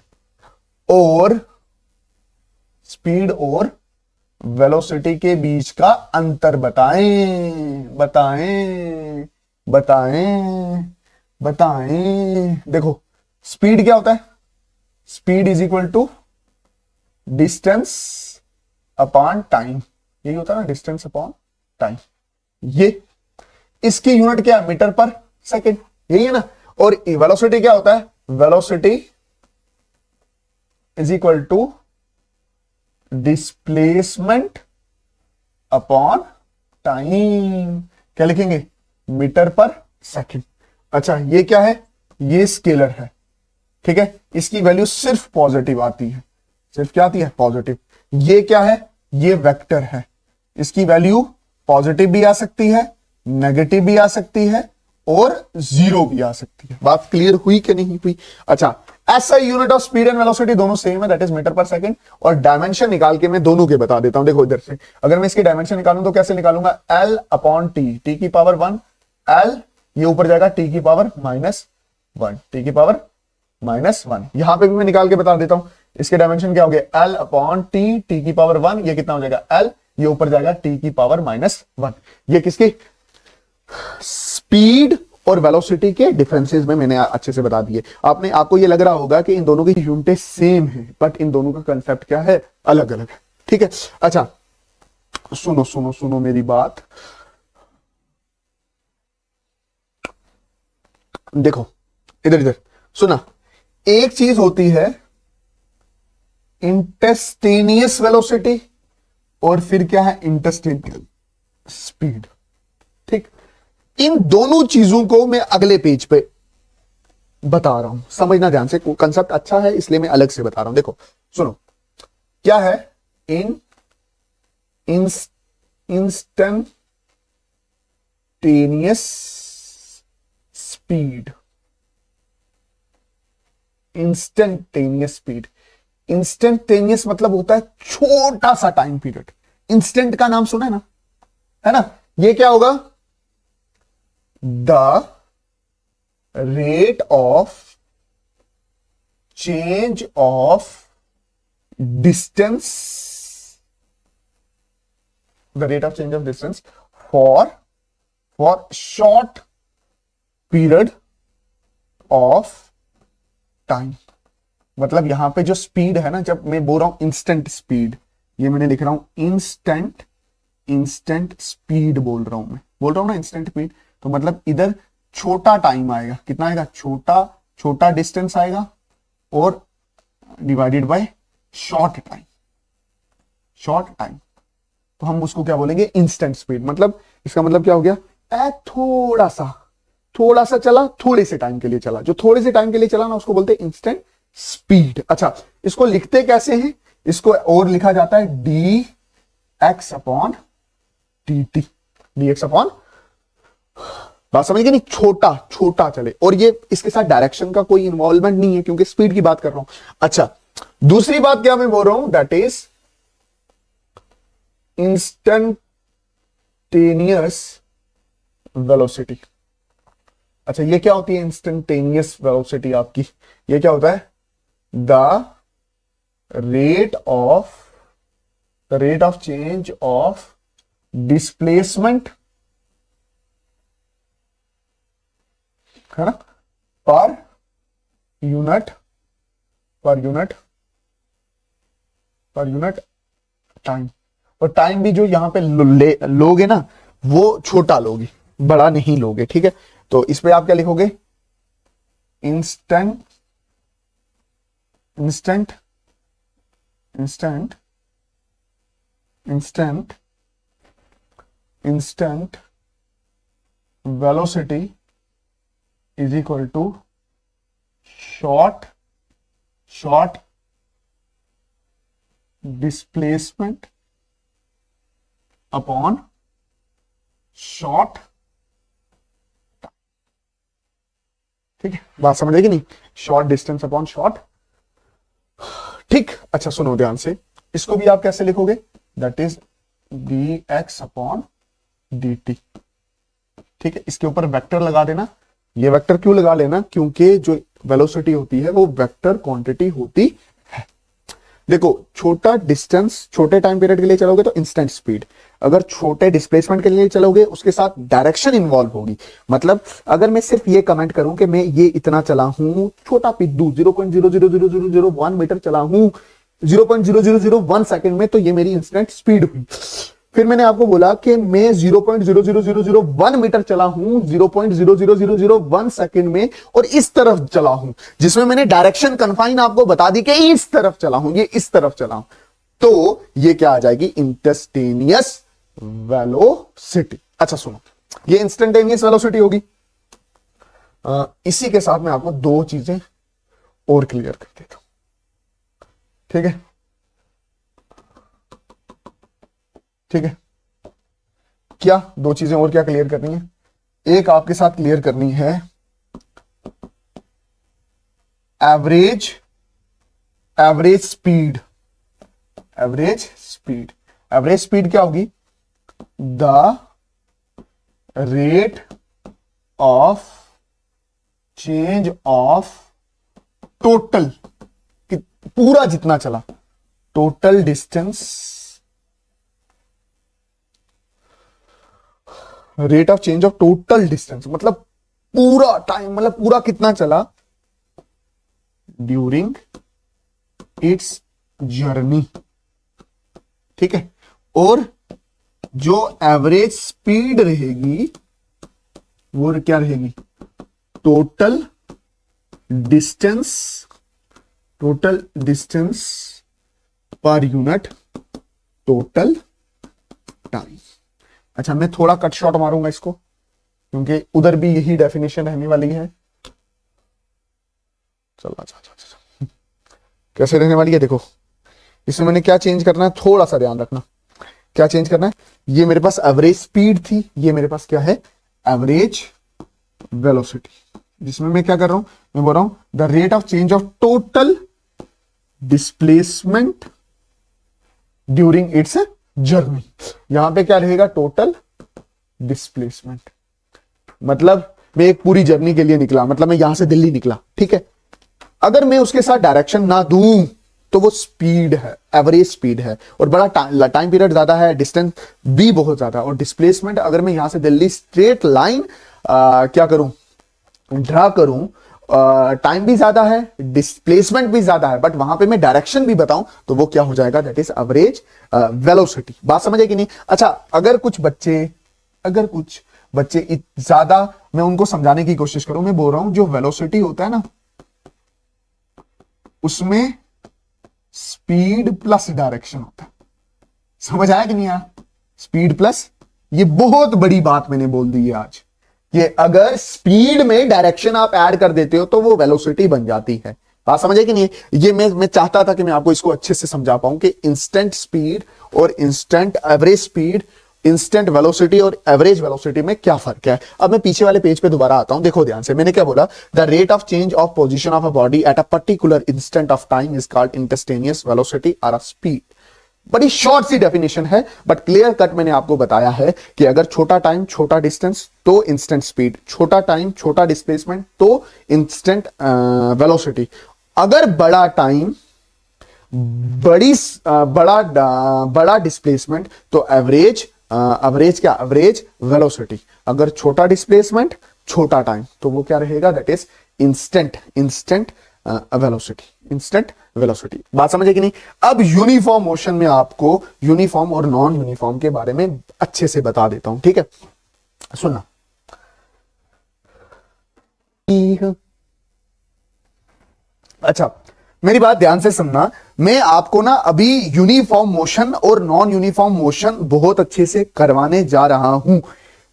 और वेलोसिटी के बीच का अंतर बताएं, बताएं, बताएं, बताएं। देखो, स्पीड क्या होता है? Speed is equal to distance upon time. यही होता है ना, डिस्टेंस अपॉन टाइम। ये इसकी यूनिट क्या है? मीटर पर सेकंड, यही है ना। और वेलोसिटी क्या होता है? Velocity is equal to displacement upon time. क्या लिखेंगे? मीटर पर सेकंड। अच्छा, ये क्या है? ये स्केलर है, ठीक है। इसकी वैल्यू सिर्फ पॉजिटिव आती है, सिर्फ क्या आती है? पॉजिटिव। ये क्या है? ये वेक्टर है, इसकी वैल्यू पॉजिटिव भी आ सकती है, नेगेटिव भी आ सकती है, और जीरो भी आ सकती है। बात क्लियर हुई कि नहीं हुई? अच्छा, ऐसा unit of speed and velocity दोनों सेम है, दैट इज मीटर पर सेकंड। और डायमेंशन निकाल के मैं दोनों के बता देता हूं। देखो इधर से अगर मैं इसकी डायमेंशन निकालूं तो कैसे निकालूंगा? L अपॉन टी, टी की पावर 1, L ये ऊपर जाएगा टी की पावर -1, टी की पावर -1। यहां पे भी मैं निकाल के बता देता हूं। इसके डायमेंशन क्या हो गया? L अपॉन टी, टी की पावर 1, ये कितना हो जाएगा? L, ये ऊपर जाएगा टी की पावर -1। ये किसकी? स्पीड और वेलोसिटी के डिफरेंसेस में मैंने अच्छे से बता दिए। आपको ये लग रहा होगा कि इन दोनों की यूनिटें सेम है, बट इन दोनों का कंसेप्ट क्या है? अलग अलग है, ठीक है। अच्छा, सुनो सुनो सुनो मेरी बात। देखो इधर इधर सुना, एक चीज होती है इंस्टेंटेनियस वेलोसिटी, और फिर क्या है? इंस्टेंटेनियस स्पीड, ठीक। इन दोनों चीजों को मैं अगले पेज पे बता रहा हूं, समझना ध्यान से। कंसेप्ट अच्छा है इसलिए मैं अलग से बता रहा हूं। देखो सुनो, क्या है? Instantaneous speed, instantaneous speed. Instantaneous मतलब होता है छोटा सा टाइम पीरियड। इंस्टेंट का नाम सुना है ना। ये क्या होगा? The rate of change of distance, the rate of change of distance for short period of time. मतलब यहां पे जो स्पीड है ना, जब मैं बोल रहा हूं इंस्टेंट स्पीड, ये मैंने लिख रहा हूं इंस्टेंट स्पीड बोल रहा हूं ना इंस्टेंट स्पीड। तो मतलब इधर छोटा टाइम आएगा, कितना आएगा? छोटा डिस्टेंस आएगा, और डिवाइडेड बाय शॉर्ट टाइम। तो हम उसको क्या बोलेंगे? Instant speed. मतलब इसका मतलब क्या हो गया? थोड़ा सा चला, थोड़े से टाइम के लिए चला, जो थोड़े से टाइम के लिए चला ना उसको बोलते हैं इंस्टेंट स्पीड। अच्छा, इसको लिखते कैसे हैं? इसको और लिखा जाता है dx upon dt, dx upon. बात समझ गए नहीं? छोटा चले, और ये इसके साथ डायरेक्शन का कोई इन्वॉल्वमेंट नहीं है क्योंकि स्पीड की बात कर रहा हूं। अच्छा, दूसरी बात क्या मैं बोल रहा हूं? That is instantaneous velocity. अच्छा, ये क्या होती है इंस्टेंटेनियस वेलोसिटी आपकी? ये क्या होता है? The rate of change of displacement, है ना, पर यूनिट टाइम। और टाइम भी जो यहां पे लोगे ना, वो छोटा लोगे, बड़ा नहीं लोगे, ठीक है। तो इस पे आप क्या लिखोगे? Instant instant instant instant instant velocity is equal to short displacement upon short. ठीक है, बात समझ आएगी नहीं? Short distance upon short. ठीक, अच्छा सुनो ध्यान से, इसको भी आप कैसे लिखोगे? That is D x upon D T. ठीक है, इसके ऊपर वेक्टर लगा देना। ये वेक्टर क्यों लगा लेना? क्योंकि जो वेलोसिटी होती है वो वेक्टर क्वांटिटी होती है। देखो, छोटा डिस्टेंस छोटे टाइम पीरियड के लिए चलोगे तो इंस्टेंट स्पीड, अगर छोटे डिस्प्लेसमेंट के लिए चलोगे उसके साथ डायरेक्शन इन्वॉल्व होगी। मतलब अगर मैं सिर्फ ये कमेंट करूं कि मैं ये इतना चला हूं, छोटा पिद्दू 0.00001 मीटर चला हूं 0.0001 सेकंड में, तो ये मेरी इंस्टेंट स्पीड हुई। फिर मैंने आपको बोला कि मैं 0.00001 मीटर चला हूं 0.00001 सेकंड में और इस तरफ चला हूं, जिसमें मैंने डायरेक्शन कन्फाइन आपको बता दी कि इस तरफ चला हूं, ये इस तरफ चला हूं, तो ये क्या आ जाएगी? Instantaneous velocity. अच्छा सुनो, ये इंस्टेंटेनियस वेलोसिटी होगी। इसी के साथ मैं आपको दो चीजें और क्लियर कर देता हूं। ठीक है, ठीक है, क्या दो चीजें और क्या क्लियर करनी है? एक आपके साथ क्लियर करनी है एवरेज स्पीड। एवरेज स्पीड क्या होगी? The rate of change of total, पूरा जितना चला, total distance, rate of change of total distance मतलब पूरा टाइम, मतलब पूरा कितना चला ड्यूरिंग इट्स जर्नी। ठीक है, और जो एवरेज स्पीड रहेगी वो क्या रहेगी? Total distance per unit total time. अच्छा, मैं थोड़ा कट शॉट मारूंगा इसको, क्योंकि उधर भी यही डेफिनेशन रहने वाली है। चल कैसे रहने वाली है देखो, इसमें मैंने क्या चेंज करना है, थोड़ा सा ध्यान रखना। क्या चेंज करना है? ये मेरे पास एवरेज स्पीड थी, ये मेरे पास क्या है? एवरेज वेलोसिटी, जिसमें मैं क्या कर रहा हूं? मैं बोल रहा हूं the rate of change of total displacement during its journey. यहां पे क्या रहेगा? Total displacement. मतलब मैं एक पूरी जर्नी के लिए निकला, मतलब मैं यहां से दिल्ली निकला, ठीक है, अगर मैं उसके साथ डायरेक्शन ना दूं तो वो स्पीड है, एवरेज स्पीड है, और बड़ा टाइम पीरियड ज्यादा है, डिस्टेंस भी बहुत ज्यादा, और डिस्प्लेसमेंट अगर मैं यहां से दिल्ली स्ट्रेट लाइन क्या करूं, ड्रा करूं, टाइम भी ज्यादा है, डिस्प्लेसमेंट भी ज्यादा है, बट वहां पे मैं डायरेक्शन भी बताऊं तो वो क्या हो जाएगा? That is average velocity. बात समझे कि नहीं? अच्छा, अगर कुछ बच्चे ज्यादा, मैं उनको समझाने की कोशिश करूं, मैं बोल रहा हूं जो वेलोसिटी होता है ना, उसमें स्पीड प्लस डायरेक्शन होता है। समझ आया कि नहीं यार? स्पीड प्लस, ये बहुत बड़ी बात मैंने बोल दी है आज, कि अगर स्पीड में डायरेक्शन आप ऐड कर देते हो तो वो वेलोसिटी बन जाती है। बात समझे कि नहीं? ये मैं चाहता था कि मैं आपको इसको अच्छे से समझा पाऊं कि इंस्टेंट स्पीड और instant average speed, instant velocity और एवरेज वेलोसिटी में क्या फर्क है। अब मैं पीछे वाले पेज पे दोबारा आता हूं, देखो ध्यान से, मैंने क्या बोला? The rate of change of position of a body at a particular instant of time is called instantaneous velocity और स्पीड। बड़ी शॉर्ट सी डेफिनेशन है, बट क्लियर कट मैंने आपको बताया है कि अगर छोटा टाइम छोटा डिस्टेंस तो इंस्टेंट स्पीड, छोटा टाइम छोटा डिस्प्लेसमेंट तो इंस्टेंट वेलोसिटी, अगर बड़ा टाइम बड़ा डिस्प्लेसमेंट तो एवरेज वेलोसिटी, अगर छोटा डिस्प्लेसमेंट छोटा टाइम तो वो क्या रहेगा? That is instant velocity. बात समझे कि नहीं? अब यूनिफॉर्म मोशन में आपको यूनिफॉर्म और नॉन यूनिफॉर्म के बारे में अच्छे से बता देता हूं, ठीक है? सुनना, अच्छा, मेरी बात ध्यान से सुनना। मैं आपको ना अभी यूनिफॉर्म मोशन और नॉन यूनिफॉर्म मोशन बहुत अच्छे से करवाने जा रहा हूं।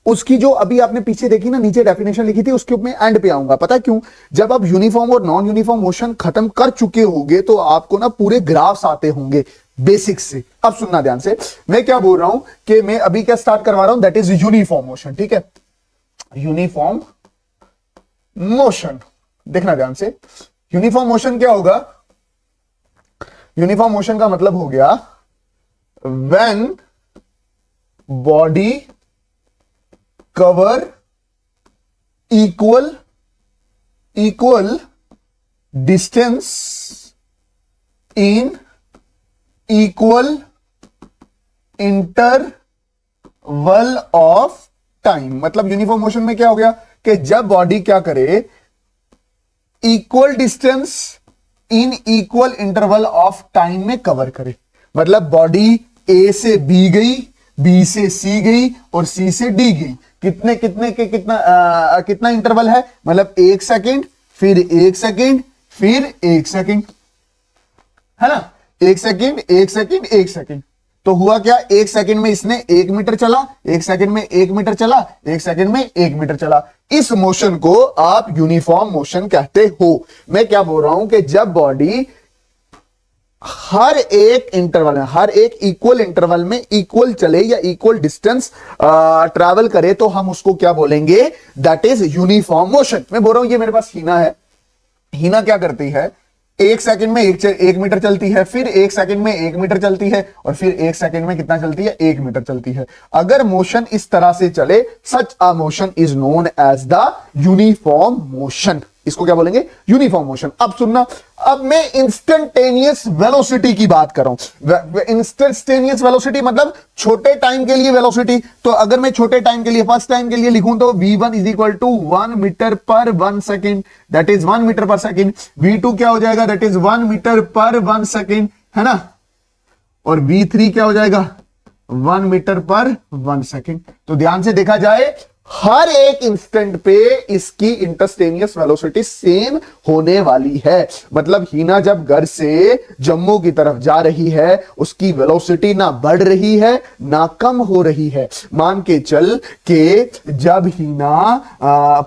उसकी जो अभी आपने पीछे देखी ना, नीचे डेफिनेशन लिखी थी, उसके मैं एंड पे आऊंगा। पता क्यों? जब आप यूनिफॉर्म और नॉन यूनिफॉर्म मोशन खत्म कर चुके होंगे तो आपको ना पूरे ग्राफ्स आते होंगे बेसिक्स से। अब सुनना ध्यान से, मैं क्या बोल रहा हूं कि मैं अभी क्या स्टार्ट करवा रहा हूं, दैट इज यूनिफॉर्म मोशन। ठीक है, यूनिफॉर्म मोशन, देखना ध्यान से। यूनिफॉर्म मोशन क्या होगा? यूनिफॉर्म मोशन का मतलब हो गया when body cover equal distance in equal interval of time. मतलब यूनिफॉर्म मोशन में क्या हो गया कि जब बॉडी क्या करे, equal distance in equal interval of time में कवर करे। मतलब बॉडी ए से बी गई, बी से सी गई और सी से डी गई। कितने कितने के कितना इंटरवल है? मतलब 1 सेकेंड, फिर 1 सेकेंड, फिर 1 सेकेंड, है ना? 1 सेकेंड, 1 सेकेंड, 1 सेकेंड। तो हुआ क्या? 1 सेकेंड में इसने 1 मीटर चला, 1 सेकेंड में 1 मीटर चला, 1 सेकेंड में 1 मीटर चला। इस मोशन को आप यूनिफॉर्म मोशन कहते हो। मैं क्या बोल रहा हूं कि जब बॉडी हर एक इंटरवल में, हर एक इक्वल इंटरवल में इक्वल चले या इक्वल डिस्टेंस ट्रैवल करे तो हम उसको क्या बोलेंगे? That is uniform motion. मैं बोल रहा हूं ये मेरे पास हीना है। हीना क्या करती है? 1 सेकंड में 1 मीटर चलती है, फिर 1 सेकंड में 1 मीटर चलती है और फिर 1 सेकंड में कितना चलती है? 1 मीटर चलती है। अगर मोशन इस तरह से चले, such a motion is known as the uniform motion. इसको क्या बोलेंगे? Uniform motion. अब सुनना, अब मैं इंस्टेंटेनियस वेलोसिटी की बात कर रहा हूं। इंस्टेंटेनियस वेलोसिटी मतलब छोटे टाइम के लिए वेलोसिटी। तो अगर मैं छोटे टाइम के लिए, फर्स्ट टाइम के लिए लिखूं तो v1 is equal to 1 metre पर 1 सेकेंड, दैट इज 1 मीटर पर सेकेंड। v2 क्या हो जाएगा? दैट इज 1 मीटर पर 1 सेकेंड, है ना? और v3 क्या हो जाएगा? 1 मीटर पर 1 सेकेंड। तो ध्यान से देखा जाए, हर एक इंस्टेंट पे इसकी इंस्टेंटेनियस वेलोसिटी सेम होने वाली है। मतलब हीना जब घर से जम्मू की तरफ जा रही है, उसकी वेलोसिटी ना बढ़ रही है ना कम हो रही है। मान के चल के जब हीना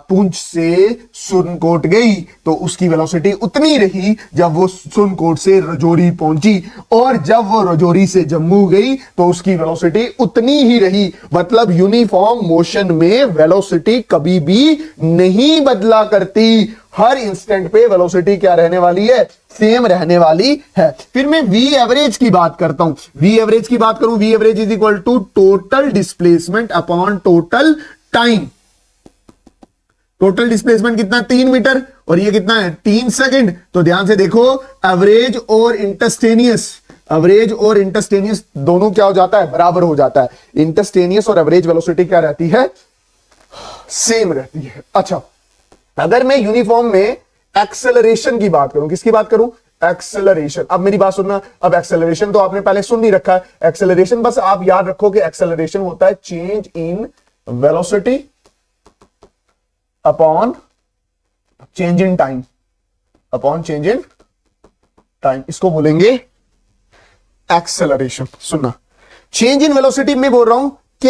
पुंछ से सुरनकोट गई तो उसकी वेलोसिटी उतनी रही जब वो सुरनकोट से रजौरी पहुंची, और जब वो रजौरी से जम्मू गई तो उसकी वेलोसिटी उतनी ही रही। मतलब यूनिफॉर्म मोशन में वेलोसिटी कभी भी नहीं बदला करती। हर इंस्टेंट पे वेलोसिटी क्या रहने वाली है? सेम रहने वाली है। फिर मैं वी एवरेज की बात करता हूं। वी एवरेज की बात करूं, V average is equal to total displacement upon total time. Total displacement कितना? 3 मीटर, और ये कितना है? 3 सेकंड। तो ध्यान से देखो, एवरेज और इंस्टेंटेनियस दोनों क्या हो जाता है? बराबर हो जाता है। इंस्टेंटेनियस और एवरेज वेलोसिटी क्या रहती है? सेम रहती है। अच्छा, अगर मैं यूनिफॉर्म में एक्सेलरेशन की बात करूं, किसकी बात करूं? एक्सेलरेशन। अब मेरी बात सुनना, अब एक्सेलरेशन तो आपने पहले सुन नहीं रखा है। एक्सेलरेशन बस आप याद रखो कि एक्सेलरेशन होता है change in velocity upon change in time, upon change in time, इसको बोलेंगे एक्सेलरेशन। सुनना, चेंज इन वेलोसिटी में बोल रहा हूं कि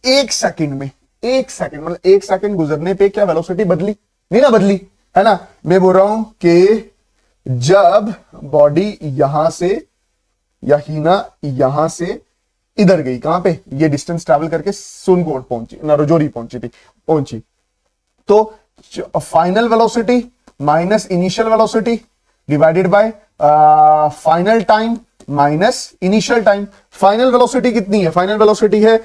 एक सेकंड में, 1 सेकंड मतलब 1 सेकंड गुजरने पे क्या वेलोसिटी बदली? नहीं ना बदली, है ना? मैं बोल रहा हूं कि जब बॉडी यहां से या हीना यहां से इधर गई, कहां पे? ये डिस्टेंस ट्रैवल करके सुरनकोट पहुंची ना, रजौरी पहुंची, तो final velocity minus initial velocity divided by final time minus initial time. Final velocity कितनी है? फाइनल वेलोसिटी है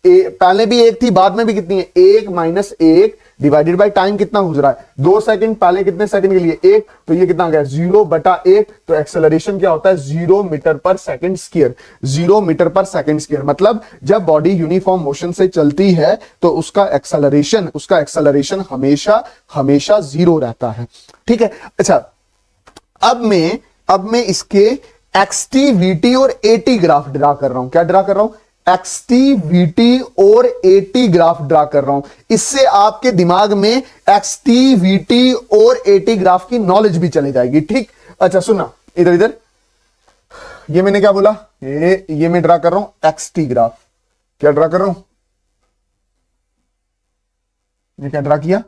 पहले भी 1 थी, बाद में भी कितनी है? 1 माइनस 1 डिवाइडेड बाय टाइम कितना गुजरा है? 2 सेकंड। पहले कितने सेकंड के लिए? 1, तो ये कितना गया? 0/1। तो एक्सेलरेशन क्या होता है? 0 मीटर पर सेकंड स्क्वायर। 0 मीटर पर सेकंड स्क्वायर मतलब जब बॉडी यूनिफॉर्म मोशन से चलती है तो उसका एक्सेलरेशन हमेशा 0 रहता है। ठीक है। अच्छा, अब मैं इसके XT, VT और AT ग्राफ ड्रा कर रहा हूं। क्या ड्रा कर रहा हूं? एक्सटी, वीटी और एटी ग्राफ ड्रा कर रहा हूं। इससे आपके दिमाग में एक्सटी, वीटी और एटी ग्राफ की नॉलेज भी चली जाएगी। ठीक, अच्छा सुना, इधर इधर, ये मैंने क्या बोला, ये मैं ड्रा कर रहा हूं एक्सटी ग्राफ। क्या ड्रा कर रहा हूं, ये क्या ड्रा किया,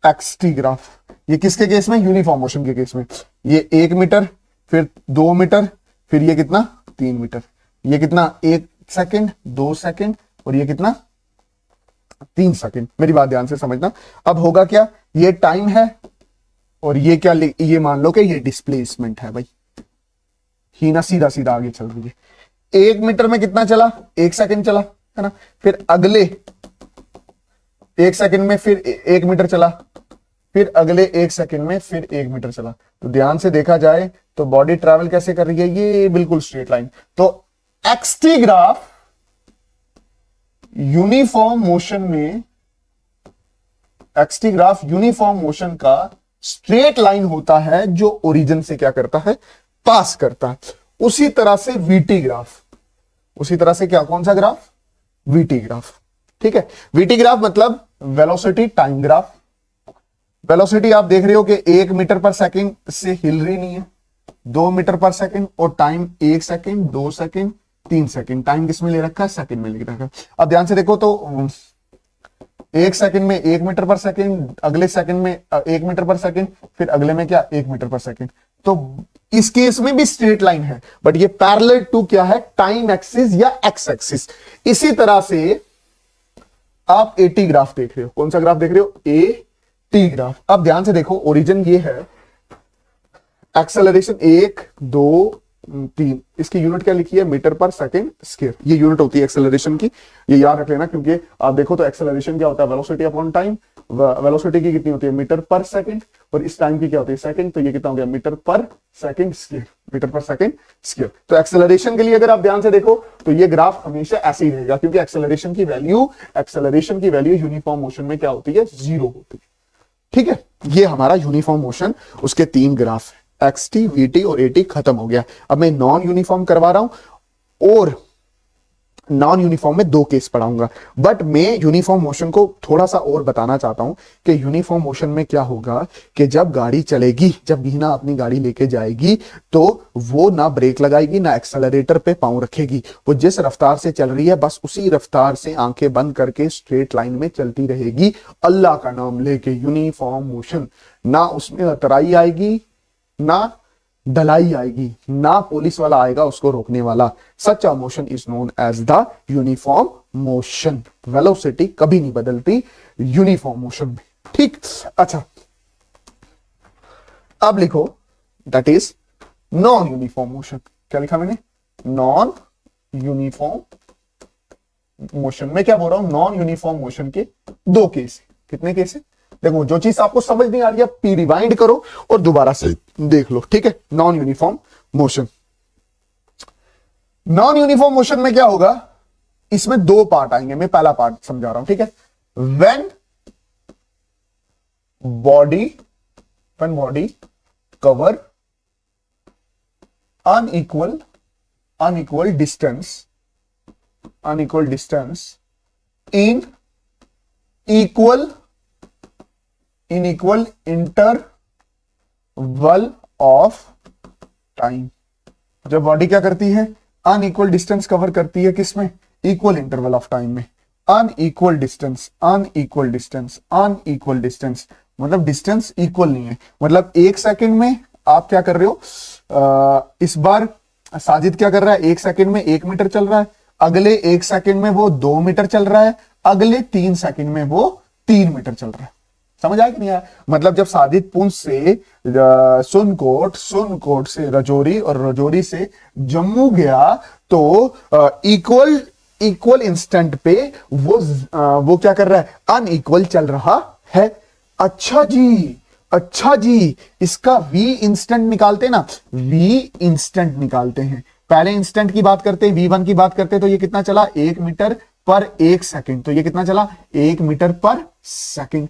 एक्सटी ग्राफ। ये किसके केस में, यूनिफॉर्म मोशन के केस में। ये 1 मीटर, फिर 2 मीटर, फिर ये कितना 3 मीटर, ये कितना 1 सेकंड, 2 सेकंड, और ये कितना 3 सेकंड। मेरी बात ध्यान से समझना। अब होगा क्या, ये टाइम है और ये क्या, ये मान लो कि ये डिस्प्लेसमेंट है भाई, ही ना सीधा सीधा आगे चल रही है। 1 मीटर में कितना चला, 1 सेकंड चला, है ना। फिर अगले 1 सेकंड में फिर 1 मीटर चला, फिर अगले 1 सेकंड में फिर 1 मीटर चला। तो ध्यान से देखा जाए तो बॉडी ट्रैवल कैसे कर रही है, ये बिल्कुल स्ट्रेट लाइन। तो एक्सटी ग्राफ यूनिफॉर्म मोशन में, एक्सटी ग्राफ यूनिफॉर्म मोशन का स्ट्रेट लाइन होता है जो ओरिजिन से क्या करता है, पास करता है। उसी तरह से वीटी ग्राफ, उसी तरह से क्या, कौन सा ग्राफ, वीटी ग्राफ। ठीक है, वीटी ग्राफ मतलब वेलोसिटी टाइम ग्राफ। वेलोसिटी आप देख रहे हो कि 1 मीटर पर सेकंड से हिल रही नहीं है, 2 मीटर पर सेकंड, और time 1 second, 2 second, 3 second. Time किस में ले रखा है, सेकंड में ले रखा है। अब ध्यान से देखो तो 1 सेकंड में 1 मीटर पर सेकंड, अगले सेकंड में 1 मीटर पर सेकंड, फिर अगले में क्या 1 मीटर पर सेकंड। तो इस केस में भी स्ट्रेट लाइन है, बट ये पैरेलल टू क्या है, टाइम एक्सिस या एक्स एक्सिस। इसी तरह से आप एटी ग्राफ देख रहे हो, कौन सा ग्राफ देख रहे हो, ए टी ग्राफ। अब ध्यान से देखो, ओरिजिन ये है, एक्सेलरेशन 1 2 3, इसकी यूनिट क्या लिखी है, मीटर पर सेकंड स्क्वायर। ये यूनिट होती है एक्सेलरेशन की, ये याद रख लेना, क्योंकि आप देखो तो एक्सेलरेशन क्या होता है, वेलोसिटी अपॉन टाइम। वेलोसिटी की कितनी होती है, मीटर पर सेकंड, और इस टाइम की क्या होती है, सेकंड। तो ये कितना हो गया, मीटर पर सेकंड स्क्वायर, मीटर पर सेकंड स्क्वायर। तो एक्सेलरेशन के लिए अगर आप ध्यान से देखो तो ये ग्राफ हमेशा ऐसे ही रहेगा, क्योंकि एक्सेलरेशन की वैल्यू यूनिफॉर्म मोशन में क्या होती है, 0 होती है। ठीक है, ये हमारा यूनिफॉर्म मोशन, उसके 3 ग्राफ है, एक्सटी, वीटी और एटी। खत्म हो गया। अब मैं नॉन यूनिफॉर्म करवा रहा हूं, और नॉन यूनिफॉर्म में 2 केस पढ़ाऊंगा, बट मैं यूनिफॉर्म मोशन को थोड़ा सा और बताना चाहता हूं कि यूनिफॉर्म मोशन में क्या होगा कि जब गाड़ी चलेगी, जब बीना अपनी गाड़ी लेके जाएगी, तो वो ना ब्रेक लगाएगी ना एक्सेलरेटर पे पांव रखेगी। वो जिस रफ्तार से चल रही है बस उसी रफ्तार से आंखें बंद करके स्ट्रेट लाइन में चलती रहेगी, अल्लाह का नाम लेके। यूनिफॉर्म मोशन, ना उसमें अतराई आएगी, ना ढलाई आएगी, ना पुलिस वाला आएगा उसको रोकने वाला। सच्चा motion is known as the uniform motion. Velocity कभी नहीं बदलती यूनिफॉर्म मोशन में। ठीक, अच्छा अब लिखो that is non uniform motion. क्या लिखा मैंने, नॉन यूनिफॉर्म मोशन में क्या बोल रहा हूं, नॉन यूनिफॉर्म मोशन के 2 केस। कितने केस है, देखो जो चीज आपको समझ नहीं आ रही है रिवाइंड करो और दोबारा से देख लो। ठीक है, non uniform motion, non uniform motion में क्या होगा, इसमें 2 पार्ट आएंगे। मैं पहला पार्ट समझा रहा हूं, ठीक है। When body cover unequal distance in equal interval of time। जब बॉडी क्या करती है, अनइक्वल डिस्टेंस कवर करती है, किसमें, इक्वल इंटरवल ऑफ टाइम में। अनइक्वल डिस्टेंस मतलब डिस्टेंस इक्वल नहीं है। मतलब 1 सेकंड में आप क्या कर रहे हो, इस बार साजिद क्या कर रहा है, 1 सेकंड में 1 मीटर चल रहा है, अगले 1 सेकंड में वो 2 मीटर चल रहा है, अगले 3 सेकंड में वो 3 मीटर चल रहा है। समझ आया कि नहीं आया? मतलब जब साजिद पुंछ से सुनकोट से रजौरी और रजौरी से जम्मू गया तो इक्वल इंस्टेंट पे वो क्या कर रहा है, अनइक्वल चल रहा है। अच्छा जी, इसका v इंस्टेंट निकालते ना, v इंस्टेंट निकालते हैं। पहले इंस्टेंट की बात करते हैं, v1 की बात करते हैं, तो ये कितना चला, 1 मीटर पर 1 सेकंड। तो ये कितना चला, 1 मीटर पर सेकंड।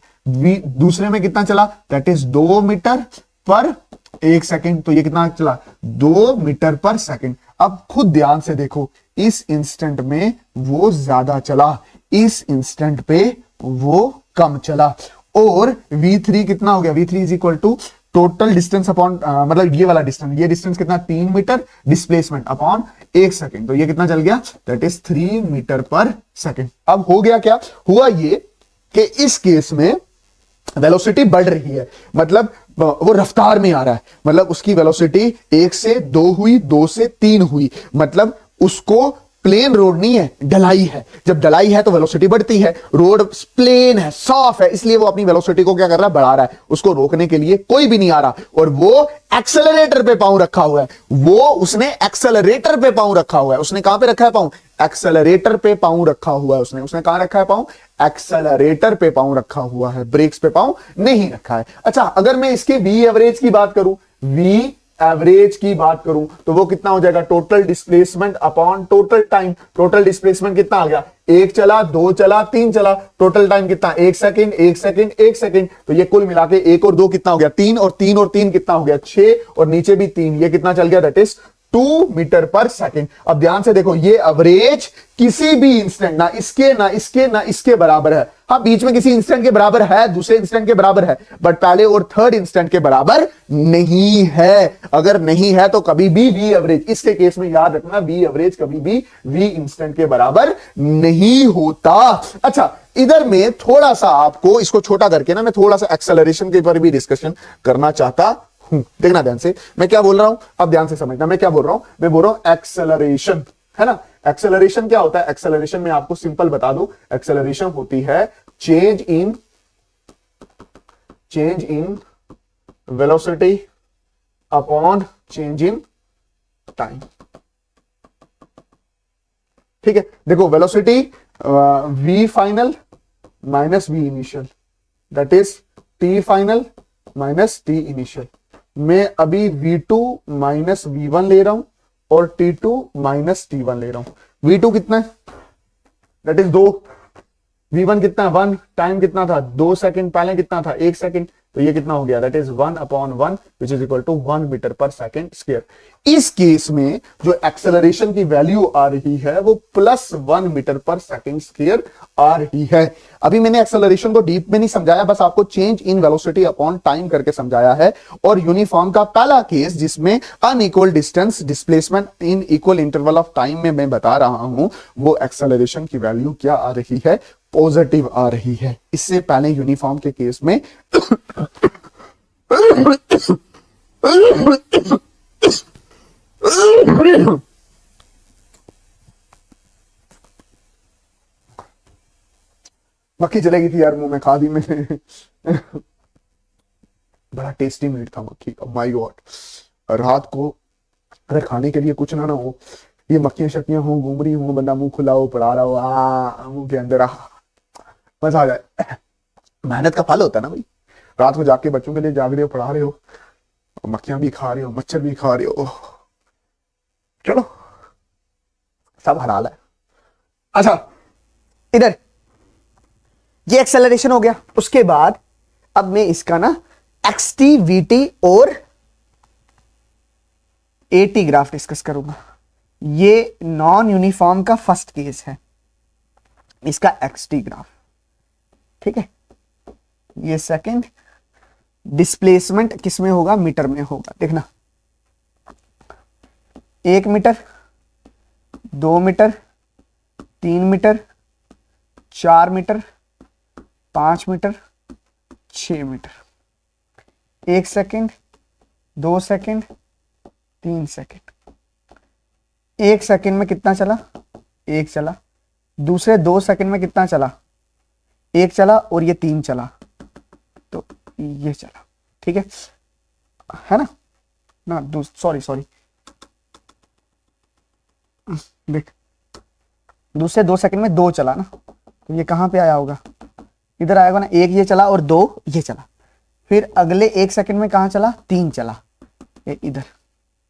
दूसरे में कितना चला, दैट इज 2 मीटर पर 1 सेकंड। तो ये कितना चला, 2 मीटर पर सेकंड। अब खुद ध्यान से देखो, इस इंस्टेंट में वो ज्यादा चला, इस इंस्टेंट पे वो कम चला। और v3 कितना हो गया, v3 is equal to total distance upon मतलब ये वाला डिस्टेंस, ये डिस्टेंस कितना 3 मीटर डिस्प्लेसमेंट अपॉन 1 सेकंड, तो ये कितना चल गया, दैट इज 3 मीटर पर सेकंड। अब हो गया क्या, हुआ ये कि इस केस में वेलोसिटी बढ़ रही है, मतलब वो रफ्तार में आ रहा है, मतलब उसकी वेलोसिटी 1 से 2 हुई, 2 से 3 हुई, मतलब उसको प्लेन रोड नहीं है, ढलाई है। जब ढलाई है तो वेलोसिटी बढ़ती है, रोड प्लेन है, साफ है, इसलिए वो अपनी वेलोसिटी को क्या कर रहा है, बढ़ा रहा है। उसको रोकने के लिए कोई भी नहीं आ रहा, और वो एक्सेलरेटर पे पांव रखा हुआ है, वो उसने एक्सेलरेटर पे पांव रखा हुआ है। उसने कहां पे रखा है पांव, एक्सेलरेटर पे पांव रखा हुआ है। उसने कहां रखा है पांव, एक्सेलरेटर पे पांव रखा हुआ है, ब्रेक्स पे पांव नहीं रखा है। अच्छा, अगर मैं इसके वी एवरेज की बात करूं, वी एवरेज की बात करूं तो वो कितना हो जाएगा, total displacement upon total time. Total displacement कितना आ गया, 1 चला, 2 चला, 3 चला, टोटल टाइम कितना, 1 सेकंड, 1 सेकंड, 1 सेकंड। तो ये कुल मिला के 1 और 2 कितना हो गया, 3, और 3 और 3 कितना हो गया, 6, और नीचे भी 3, ये कितना चल गया, दैट इज 2 मीटर पर सेकंड। अब ध्यान से देखो, ये एवरेज किसी भी इंस्टेंट, ना इसके ना इसके ना इसके बराबर है। हाँ, बीच में किसी इंस्टेंट के बराबर है, दूसरे इंस्टेंट के बराबर है, बट पहले और थर्ड इंस्टेंट के बराबर नहीं है। अगर नहीं है तो कभी भी वी एवरेज, इसके केस में याद रखना, वी एवरेज कभी भी वी इंस्टेंट के बराबर नहीं होता। अच्छा, इधर में थोड़ा सा आपको इसको छोटा करके ना, मैं थोड़ा सा एक्सेलरेशन के ऊपर भी डिस्कशन करना चाहता हूं। देखना ध्यान से, मैं क्या बोल रहा हूं, अब ध्यान से समझना मैं क्या बोल रहा हूं। मैं बोल रहा हूं एक्सेलरेशन, है ना। एक्सेलरेशन क्या होता है, एक्सेलरेशन में आपको सिंपल बता दूं, एक्सेलरेशन होती है change in velocity upon change in time. ठीक है, देखो velocity v final minus v initial, that is t final minus t initial. मैं अभी v2 माइनस v1 ले रहा हूं और t2 माइनस t1 ले रहा हूं। v2 कितना है, दैट इज 2, v1 कितना है 1, टाइम कितना था 2 सेकंड, पहले कितना था 1 सेकंड, तो ये कितना हो गया, that is 1 upon 1 which is equal to 1 metre पर सेकंड स्क्वायर। इस केस में जो एक्सेलरेशन की वैल्यू आ रही है वो +1 मीटर पर सेकंड स्क्वायर आ रही है। अभी मैंने एक्सेलरेशन को डीप में नहीं समझाया, बस आपको change in velocity upon time करके समझाया है। और यूनिफॉर्म का पहला केस जिसमें unequal distance displacement in equal interval of time में मैं बता रहा हूं, वो एक्सेलरेशन की वैल्यू क्या आ रही है, पॉजिटिव आ रही है। इससे पहले यूनिफॉर्म के केस में मक्खी चलेगी थी यार, मुंह में खा दी मैंने। बड़ा टेस्टी मीट था मक्खी का, माय गॉड। रात को अगर खाने के लिए कुछ ना हो, ये मक्खियां शक्तियां हो, घूम रही हो, बंदा मुंह खुला हो, पड़ा रहा हो, मुंह के अंदर मजा आ जाए। मेहनत का फल होता है ना भाई। रात को जाके बच्चों के लिए जाग रहे हो, पढ़ा रहे हो, मक्खियां भी खा रहे हो, मच्छर भी खा रहे हो, चलो सब हलाल है। अच्छा, इधर ये एक्सेलरेशन हो गया। उसके बाद अब मैं इसका ना xt vt और at ग्राफ डिस्कस करूंगा। ये नॉन यूनिफॉर्म का फर्स्ट केस है, इसका xt ग्राफ, ठीक है। ये सेकंड, डिस्प्लेसमेंट किस में होगा, मीटर में होगा। देखना 1 metre, 2 metre, 3 metre, 4 metre, 5 metre, 6 metre, 1 second, 2 second, 3 second. 1 second में कितना चला, 1 चला। दूसरे 2 सेकंड में कितना चला, 1 चला, और ये 3 चला, तो ये चला, ठीक है ना। ना सॉरी देख, दूसरे 2 सेकंड में 2 चला ना, तो ये कहां पे आया होगा, इधर आएगा ना। 1 ये चला और 2 ये चला। फिर अगले 1 सेकंड में कहां चला, 3 चला, ये इधर,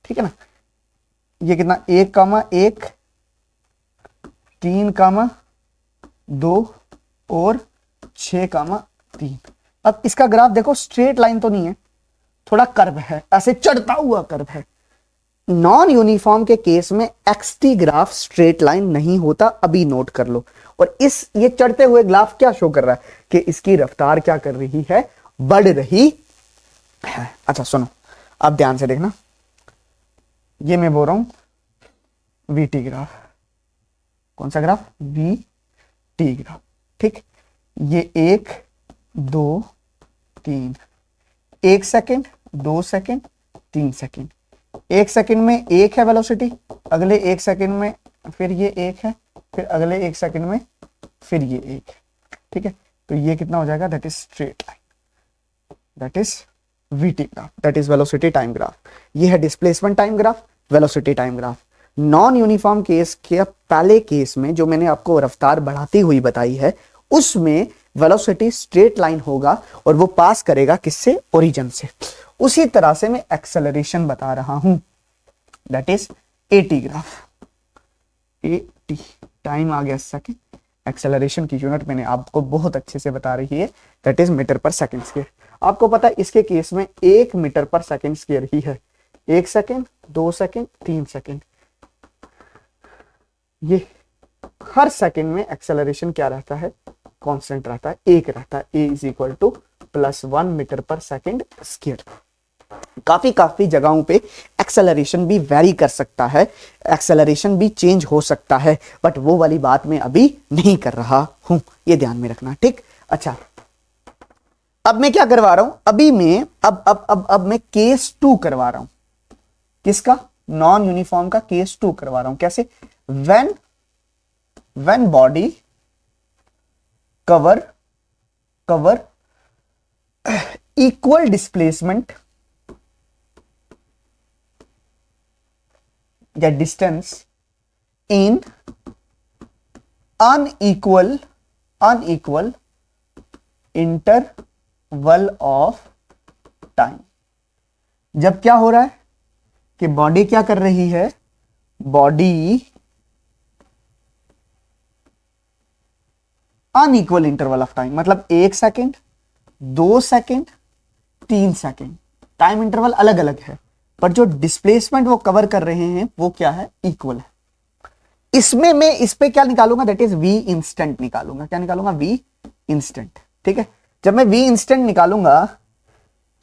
ठीक है ना। ये कितना, 1, 3, 2 और 6, 3। अब इसका ग्राफ देखो, स्ट्रेट लाइन तो नहीं है, थोड़ा कर्व है, ऐसे चढ़ता हुआ कर्व है। नॉन यूनिफॉर्म के केस में एक्सटी ग्राफ स्ट्रेट लाइन नहीं होता, अभी नोट कर लो। और इस ये चढ़ते हुए ग्राफ क्या शो कर रहा है कि इसकी रफ्तार क्या कर रही है, बढ़ रही है। अच्छा सुनो, अब ध्यान से देखना, ये मैं बोल रहा हूं वीटी ग्राफ। कौन सा ग्राफ? We T graph. ठीक, ये 1 2 3, 1 सेकेंड, 2 सेकेंड, 3 सेकेंड। 1 सेकेंड में 1 है वेलोसिटी, अगले 1 सेकेंड में फिर ये 1 है, फिर अगले 1 सेकेंड में फिर ये 1 है। ठीक है, तो ये कितना हो जाएगा? That is straight line, that is VT graph, that is velocity time graph. ये है displacement time graph, velocity time graph. Non uniform case के पहले केस में जो मैंने आपको रफ्तार बढ़ाती हुई बताई है, उसमें वेलोसिटी स्ट्रेट लाइन होगा और वो पास करेगा किससे? ओरिजिन से। उसी तरह से मैं एक्सेलरेशन बता रहा हूं, that is a t graph. A t time आ गया सेकेंड, एक्सेलरेशन की यूनिट मैंने आपको बहुत अच्छे से बता रही है, दैट इज मीटर पर सेकेंड स्क्वायर। आपको पता है इसके केस में 1 मीटर पर सेकेंड स्क्वायर ही है। 1 सेकेंड, 2 सेकेंड, 3 सेकेंड, ये हर सेकेंड में एक्सेलरेशन क्या रहता है? कांस्टेंट रहता है, 1 रहता है। A is equal to +1 metre पर सेकेंड स्क्वायर। काफी जगहों पे एक्सेलरेशन भी वेरी कर सकता है, एक्सेलरेशन भी चेंज हो सकता है, बट वो वाली बात मैं अभी नहीं कर रहा हूं, ये ध्यान में रखना। ठीक, अच्छा अब मैं क्या करवा रहा हूं? अभी मैं अब मैं केस 2 करवा रहा हूं। किसका? नॉन यूनिफॉर्म का केस 2 करवा रहा हूं। कैसे? when body cover equal displacement या distance in unequal interval of time। जब क्या हो रहा है कि बॉडी क्या कर रही है? Body unequal interval of time, मतलब 1 second, 2 second, 3 second, time interval अलग अलग है, पर जो डिस्प्लेसमेंट वो कवर कर रहे हैं वो क्या है? इक्वल है। इसमें मैं इस पे क्या निकालूंगा? दैट इज वी इंस्टेंट निकालूंगा। क्या निकालूंगा? V instant. ठीक है, जब मैं वी इंस्टेंट निकालूंगा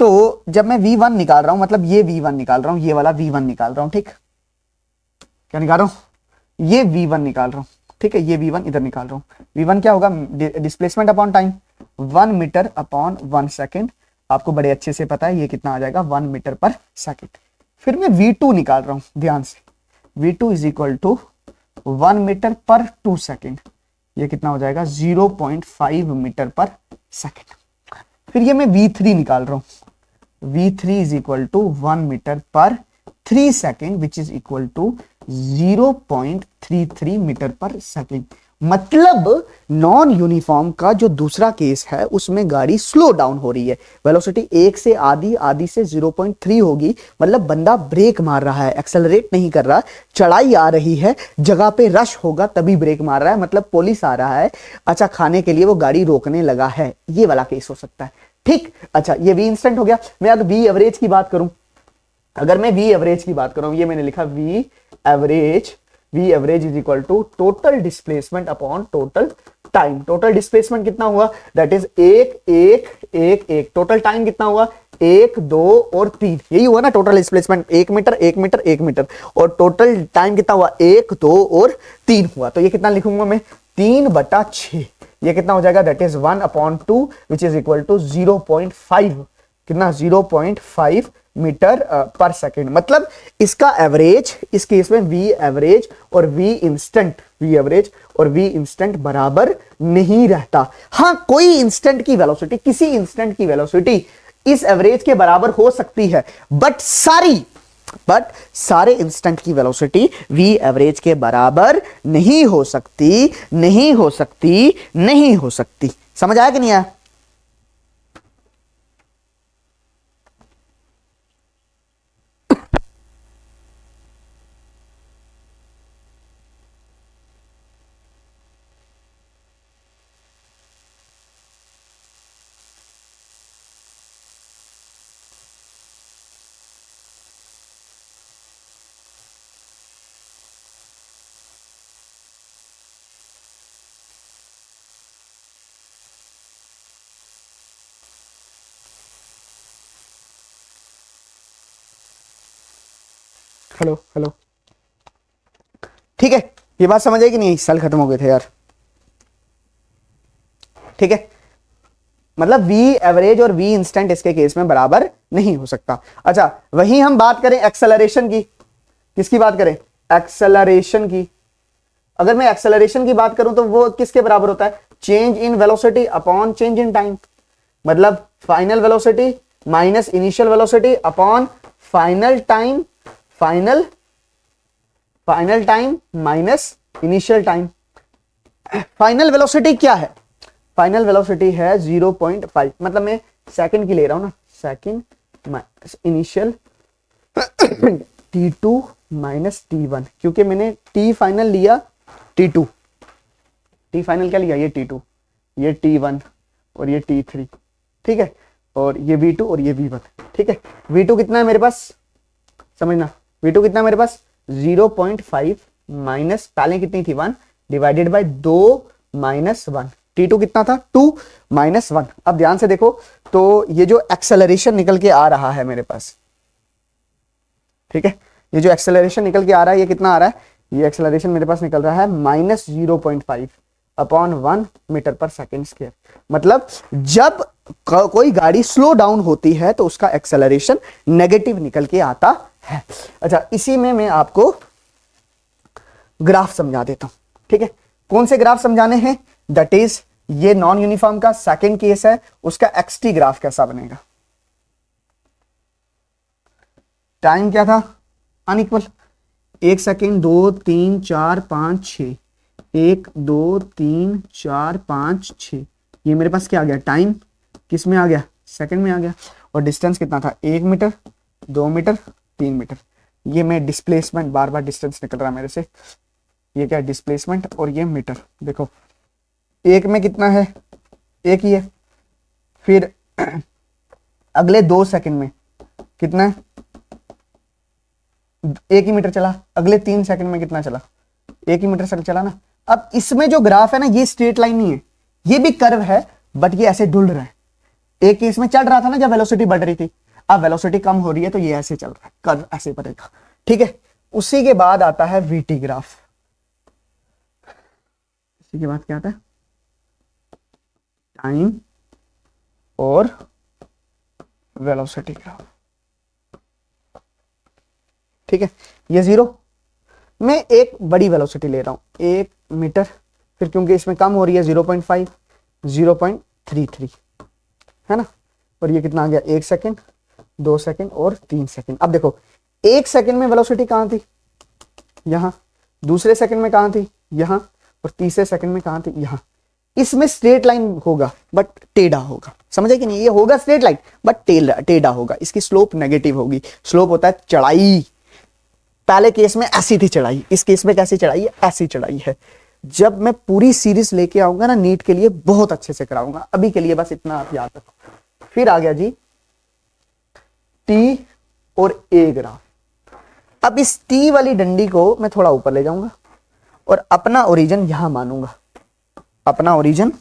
तो जब मैं V1 निकाल रहा हूं, मतलब ये V1 निकाल रहा हूं, ये वाला V1 निकाल रहा हूं। ठीक, क्या निकाल रहा हूं? ये V1 निकाल रहा हूं। ठीक है, ये V1 इधर निकाल रहा हूं। V1 क्या होगा? Displacement upon time, 1 metre upon 1 second. आपको बड़े अच्छे से पता है ये कितना आ जाएगा? 1 मीटर पर सेकेंड। फिर मैं V2 निकाल रहा हूं, ध्यान से। V2 is equal to 1 metre पर 2 सेकेंड, ये कितना हो जाएगा? 0.5 मीटर पर सेकेंड। फिर ये मैं V3 निकाल रहा हूं। V3 is equal to 1 metre पर 3 second which is equal to 0.33 metre पर सेकेंड। मतलब नॉन यूनिफॉर्म का जो दूसरा केस है उसमें गाड़ी स्लो डाउन हो रही है, वेलोसिटी 1 से आधी, आधी से 0.3 होगी। मतलब बंदा ब्रेक मार रहा है, एक्सेलरेट नहीं कर रहा, चढ़ाई आ रही है, जगह पे रश होगा तभी ब्रेक मार रहा है, मतलब पुलिस आ रहा है, अच्छा खाने के लिए वो गाड़ी रोकने लगा है, ये वाला केस हो सकता है। ठीक, अच्छा ये वी इंस्टेंट हो गया। मैं अगर वी एवरेज की बात करूं, अगर मैं वी एवरेज की बात करूं, ये मैंने लिखा V average is equal to total displacement upon total time. Total displacement कितना हुआ? दैट इज 1 टोटल टाइम कितना हुआ? 1 2 और 3, यही हुआ ना total displacement? 1 metre 1 metre 1 metre, और टोटल टाइम कितना हुआ? 1 2 और 3 हुआ। तो ये कितना लिखूंगा मैं? 3/6। ये कितना हो जाएगा? That is 1/2 which is equal to 0.5, कितना? 0.5 मीटर पर सेकेंड। मतलब इसका एवरेज, इस केस में वी एवरेज और वी इंस्टेंट बराबर नहीं रहता। हाँ, कोई इंस्टेंट की वेलोसिटी, किसी इंस्टेंट की वेलोसिटी इस एवरेज के बराबर हो सकती है, बट सारे इंस्टेंट की वेलोसिटी वी एवरेज के बराबर नहीं हो सकती। समझ आया कि नहीं आया? हेलो हेलो, ठीक है, ये बात समझ आई कि नहीं? सेल खत्म हो गए थे यार, ठीक है। मतलब v एवरेज और v इंस्टेंट इसके केस में बराबर नहीं हो सकता। अच्छा, वहीं हम बात करें एक्सेलरेशन की, किसकी बात करें? एक्सेलरेशन की। अगर मैं एक्सेलरेशन की बात करूं तो वो किसके बराबर होता है? Change in velocity upon change in time. मतलब final velocity minus initial velocity upon final time, final time minus initial time. Final velocity क्या है? फाइनल वेलोसिटी है 0.5, मतलब मैं सेकंड की ले रहा हूं ना, second minus initial t2 minus t1, क्योंकि मैंने t फाइनल लिया t2, t फाइनल क्या लिया? ये t2, ये t1 और ये t3, ठीक है, और ये v2 और ये v1, ठीक है। v2 कितना है मेरे पास? समझना, v2 कितना है मेरे पास? 0.5 माइनस पहले कितनी थी? 1 डिवाइडेड बाय 2 माइनस 1। t2 कितना था? 2 माइनस 1। अब ध्यान से देखो तो ये जो एक्सेलरेशन निकल के आ रहा है मेरे पास, ठीक है, ये जो एक्सेलरेशन निकल के आ रहा है, ये कितना आ रहा है? ये एक्सेलरेशन मेरे पास निकल रहा है माइनस 0.5 अपॉन 1 मीटर पर सेकेंड स्क्वायर। मतलब जब कोई गाड़ी स्लो डाउन होती है तो उसका एक्सेलरेशन नेगेटिव निकल के आता है। अच्छा, इसी में मैं आपको ग्राफ समझा देता हूं, ठीक है। कौन से ग्राफ समझाने हैं? दैट इज ये नॉन यूनिफॉर्म का सेकंड केस है, उसका एक्सटी ग्राफ कैसा बनेगा? टाइम क्या था? अनइक्वल, 1 सेकेंड, 2 3 4 5 6, 1 2 3 4 5 6, ये मेरे पास क्या आ गया? टाइम किस में आ गया? सेकंड में आ गया। और डिस्टेंस कितना था? 1 मीटर, 2 मीटर, 3 मीटर। ये मैं डिस्प्लेसमेंट, बार बार डिस्टेंस निकल रहा है मेरे से, ये क्या है? डिस्प्लेसमेंट, और ये मीटर। देखो एक में कितना है? एक ही है। फिर अगले 2 सेकंड में कितना है? 1 ही मीटर चला। अगले 3 सेकंड में कितना चला? 1 ही मीटर चला ना। अब इसमें जो ग्राफ है ना, ये स्ट्रेट लाइन नहीं है, ये भी कर्व है, बट ये ऐसे डुल रहा है। एक केस में चढ़ रहा था ना जब वेलोसिटी बढ़ रही थी, अब वेलोसिटी कम हो रही है तो ये ऐसे चल रहा है, कर्व ऐसे बढ़ेगा, ठीक है। उसी के बाद आता है वीटी ग्राफ। इसी के बाद क्या आता है? टाइम और वेलोसिटी ग्राफ, ठीक है। ये 0, मैं एक बड़ी वेलोसिटी ले रहा हूं 1 मीटर, फिर क्योंकि इसमें कम हो रही है 0.5, 0.33 है ना। और ये कितना आ गया? 1 सेकेंड, 2 सेकेंड और 3 सेकेंड। अब देखो 1 सेकेंड में वेलोसिटी कहां थी? यहां। दूसरे सेकेंड में कहां थी? यहां। और तीसरे सेकेंड में कहां थी? यहां। इसमें स्ट्रेट लाइन होगा बट टेढ़ा होगा, समझे कि नहीं? ये होगा स्ट्रेट लाइन बट टेढ़ा होगा, इसकी स्लोप नेगेटिव होगी। स्लोप होता है चढ़ाई। पहले केस में ऐसी थी चढ़ाई, इस केस में कैसी चढ़ाई है? ऐसी चढ़ाई है। जब मैं पूरी सीरीज लेके आऊंगा ना नीट के लिए, बहुत अच्छे से कराऊंगा। अभी के लिए बस इतना आप याद रखो। फिर आ गया जी टी और ए ग्राफ। अब इस टी वाली डंडी को मैं थोड़ा ऊपर ले जाऊंगा और अपना ओरिजिन यहां मानूंगा, अपना ओरिजिन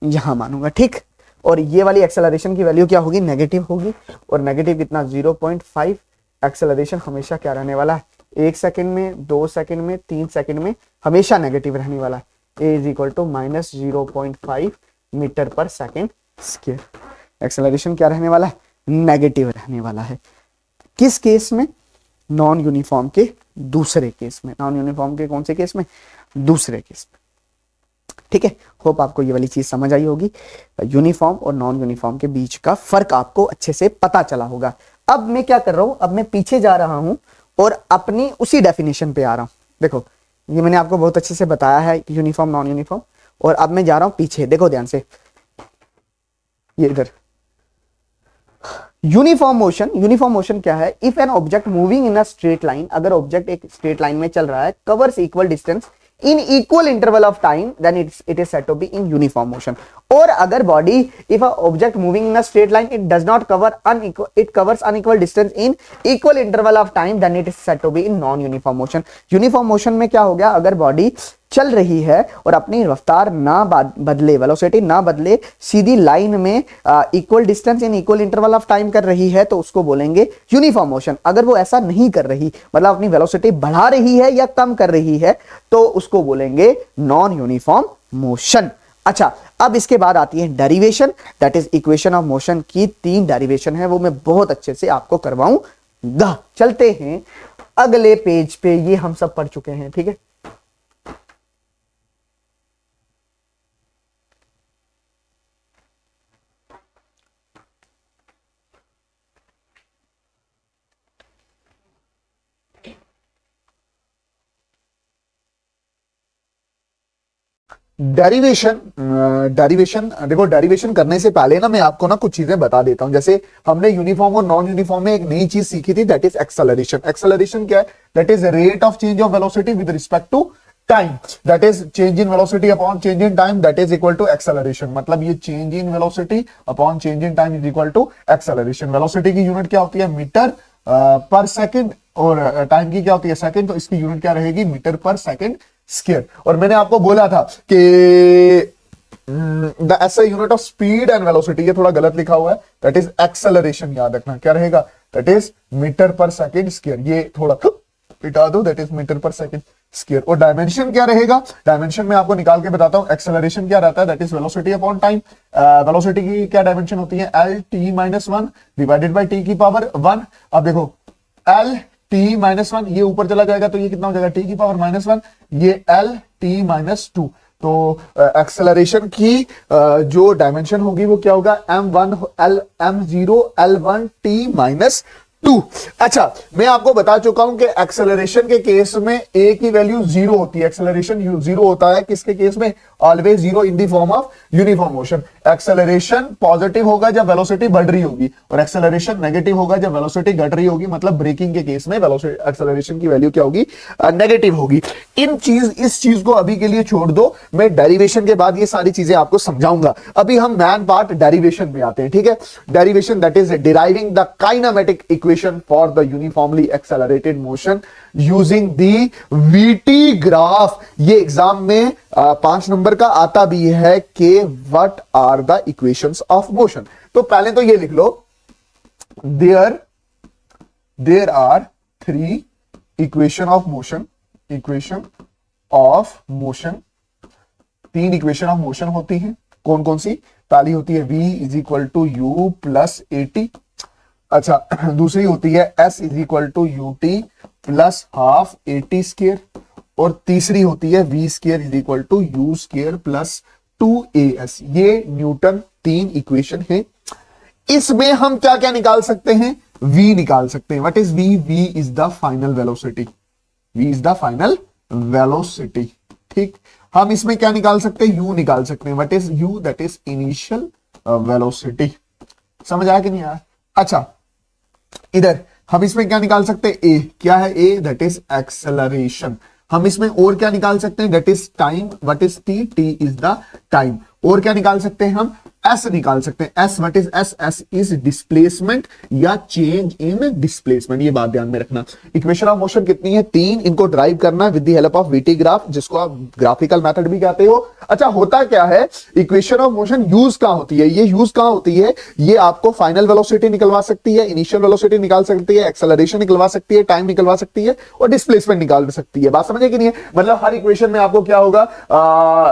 यहां मानूंगा, ठीक। और ये वाली एक्सेलरेशन की वैल्यू क्या होगी? नेगेटिव होगी। और नेगेटिव कितना? 0.5। एक्सेलरेशन हमेशा क्या रहने वाला है? 1 सेकेंड में, 2 सेकेंड में, 3 सेकेंड में हमेशा नेगेटिव रहने वाला है। A is equal to minus 0.5 metre पर सेकेंड स्क्वायर। एक्सेलरेशन क्या रहने वाला है? नेगेटिव रहने वाला है। किस केस में? नॉन यूनिफॉर्म के दूसरे केस में। नॉन यूनिफॉर्म के कौन से केस में? दूसरे केस में, ठीक है। होप आपको ये वाली चीज समझ आई होगी। यूनिफॉर्म और नॉन यूनिफॉर्म के बीच का फर्क आपको अच्छे से पता चला होगा। अब मैं क्या कर रहा हूं? अब मैं पीछे जा रहा हूं और अपनी उसी डेफिनेशन पे आ रहा हूं। देखो ये मैंने आपको बहुत अच्छे से बताया है, यूनिफॉर्म नॉन यूनिफॉर्म। और अब मैं जा रहा हूं पीछे, देखो ध्यान से, ये इधर यूनिफॉर्म मोशन क्या है? If an object moving in a straight line, अगर ऑब्जेक्ट एक स्ट्रेट लाइन में चल रहा है, covers equal distance in equal interval of time, then it is said to be in uniform motion. और अगर body, if a object moving in a straight line, it does not cover unequal, it covers unequal distance in equal interval of time, then it is said to be in non-uniform motion. Uniform motion में क्या हो गया? अगर body चल रही है और अपनी रफ्तार ना बदले, वेलोसिटी ना बदले, सीधी लाइन में equal distance in equal interval of time कर रही है, तो उसको बोलेंगे यूनिफॉर्म मोशन। अगर वो ऐसा नहीं कर रही, मतलब अपनी वेलोसिटी बढ़ा रही है या कम कर रही है, तो उसको बोलेंगे नॉन यूनिफॉर्म मोशन। अच्छा, अब इसके बाद आती है derivation, that is equation of motion की 3 डेरिवेशन है, वो मैं बहुत अच्छे से आपको करवाऊंगा। चलते हैं अगले पेज पे, ये हम सब पढ़ चुके हैं, ठीक है। डेरिवेशन देखो, डेरिवेशन करने से पहले ना मैं आपको ना कुछ चीजें बता देता हूं। जैसे हमने यूनिफॉर्म और नॉन यूनिफॉर्म में एक नई चीज सीखी थी, दैट इज एक्सेलरेशन। एक्सेलरेशन क्या है? That is rate of change of velocity with respect to time, that is change in velocity upon change in time, that is equal to acceleration. मतलब ये change in velocity upon change in time is equal to acceleration. Velocity की यूनिट क्या होती है? मीटर पर सेकंड, और टाइम की क्या होती है? सेकंड। तो इसकी यूनिट क्या रहेगी? मीटर पर सेकंड स्क्वायर। और मैंने आपको बोला था कि the SI unit of speed and velocity, ये थोड़ा गलत लिखा हुआ है, दैट इज एक्सेलरेशन। याद रखना क्या रहेगा? दैट इज मीटर पर सेकंड स्क्वायर। ये थोड़ा मिटा दो, दैट इज मीटर पर सेकंड स्क्वायर। और डायमेंशन क्या रहेगा? डायमेंशन में आपको निकाल के बताता हूं। एक्सेलरेशन क्या रहता है? That is velocity upon time. Velocity की क्या डायमेंशन होती है? L T minus 1 divided by T की पावर 1। अब देखो एल टी माइनस 1, ये ऊपर चला जाएगा तो ये कितना हो जाएगा? टी की पावर माइनस 1, ये एल टी माइनस 2। तो एक्सेलरेशन की जो डायमेंशन होगी वो क्या होगा? m1 l m0 l1 t minus 2। अच्छा, मैं आपको बता चुका हूं कि एक्सेलरेशन के केस में a की वैल्यू 0 होती है। एक्सेलरेशन 0 होता है किसके केस में? Always 0 in the form of uniform motion. Acceleration positive होगा जब वेलोसिटी बढ़ रही होगी, और एक्सेलरेशन नेगेटिव होगा जब वेलोसिटी घट रही होगी। मतलब ब्रेकिंग के केस में वेलोसिटी एक्सेलरेशन की वैल्यू क्या होगी? नेगेटिव होगी। इस चीज को अभी के लिए छोड़ दो, मैं डेरिवेशन के बाद ये सारी चीजें आपको समझाऊंगा। अभी हम मैन पार्ट डेरिवेशन में आते हैं, ठीक है। Derivation that is deriving the kinematic equation for the uniformly accelerated motion using the VT graph. ये एग्जाम में 5 नंबर का आता भी है कि what are the equations of motion. तो पहले तो ये लिख लो, there are 3 equation of motion. Equation of motion, 3 equation of motion होती हैं। कौन कौन सी? पहली होती है v is equal to u plus a T. अच्छा, दूसरी होती है s is equal to u t plus half a t square, और तीसरी होती है v square is equal to u square plus 2as। ये न्यूटन 3 इक्वेशन है। इसमें हम क्या क्या निकाल सकते हैं? v निकाल सकते हैं। What is v? v is the final velocity. v is the final velocity, ठीक। हम इसमें क्या निकाल सकते हैं? u निकाल सकते हैं। What is u? That is initial velocity. समझ आया कि नहीं आया? अच्छा, इधर हम इसमें क्या निकाल सकते हैं? a क्या है? a that is acceleration. हम इसमें और क्या निकाल सकते हैं? That is time. What is t? t is the time. और क्या निकाल सकते हैं हम? s निकाल सकते हैं। s what is s? s is displacement या चेंज इन डिस्प्लेसमेंट। ये बात ध्यान में रखना। इक्वेशन ऑफ मोशन कितनी है? 3। इनको ड्राइव करना है with the help of VT graph, जिसको आप ग्राफिकल मेथड भी कहते हो। अच्छा, होता क्या है? इक्वेशन ऑफ मोशन यूज कहां होती है? ये यूज कहां होती है? ये आपको फाइनल वेलोसिटी निकलवा सकती है, इनिशियल वेलोसिटी निकाल सकती है, एक्सेलरेशन निकलवा सकती है, टाइम निकलवा सकती है, और डिस्प्लेसमेंट निकाल सकती है। बात समझे कि नहीं है? मतलब हर इक्वेशन में आपको क्या होगा?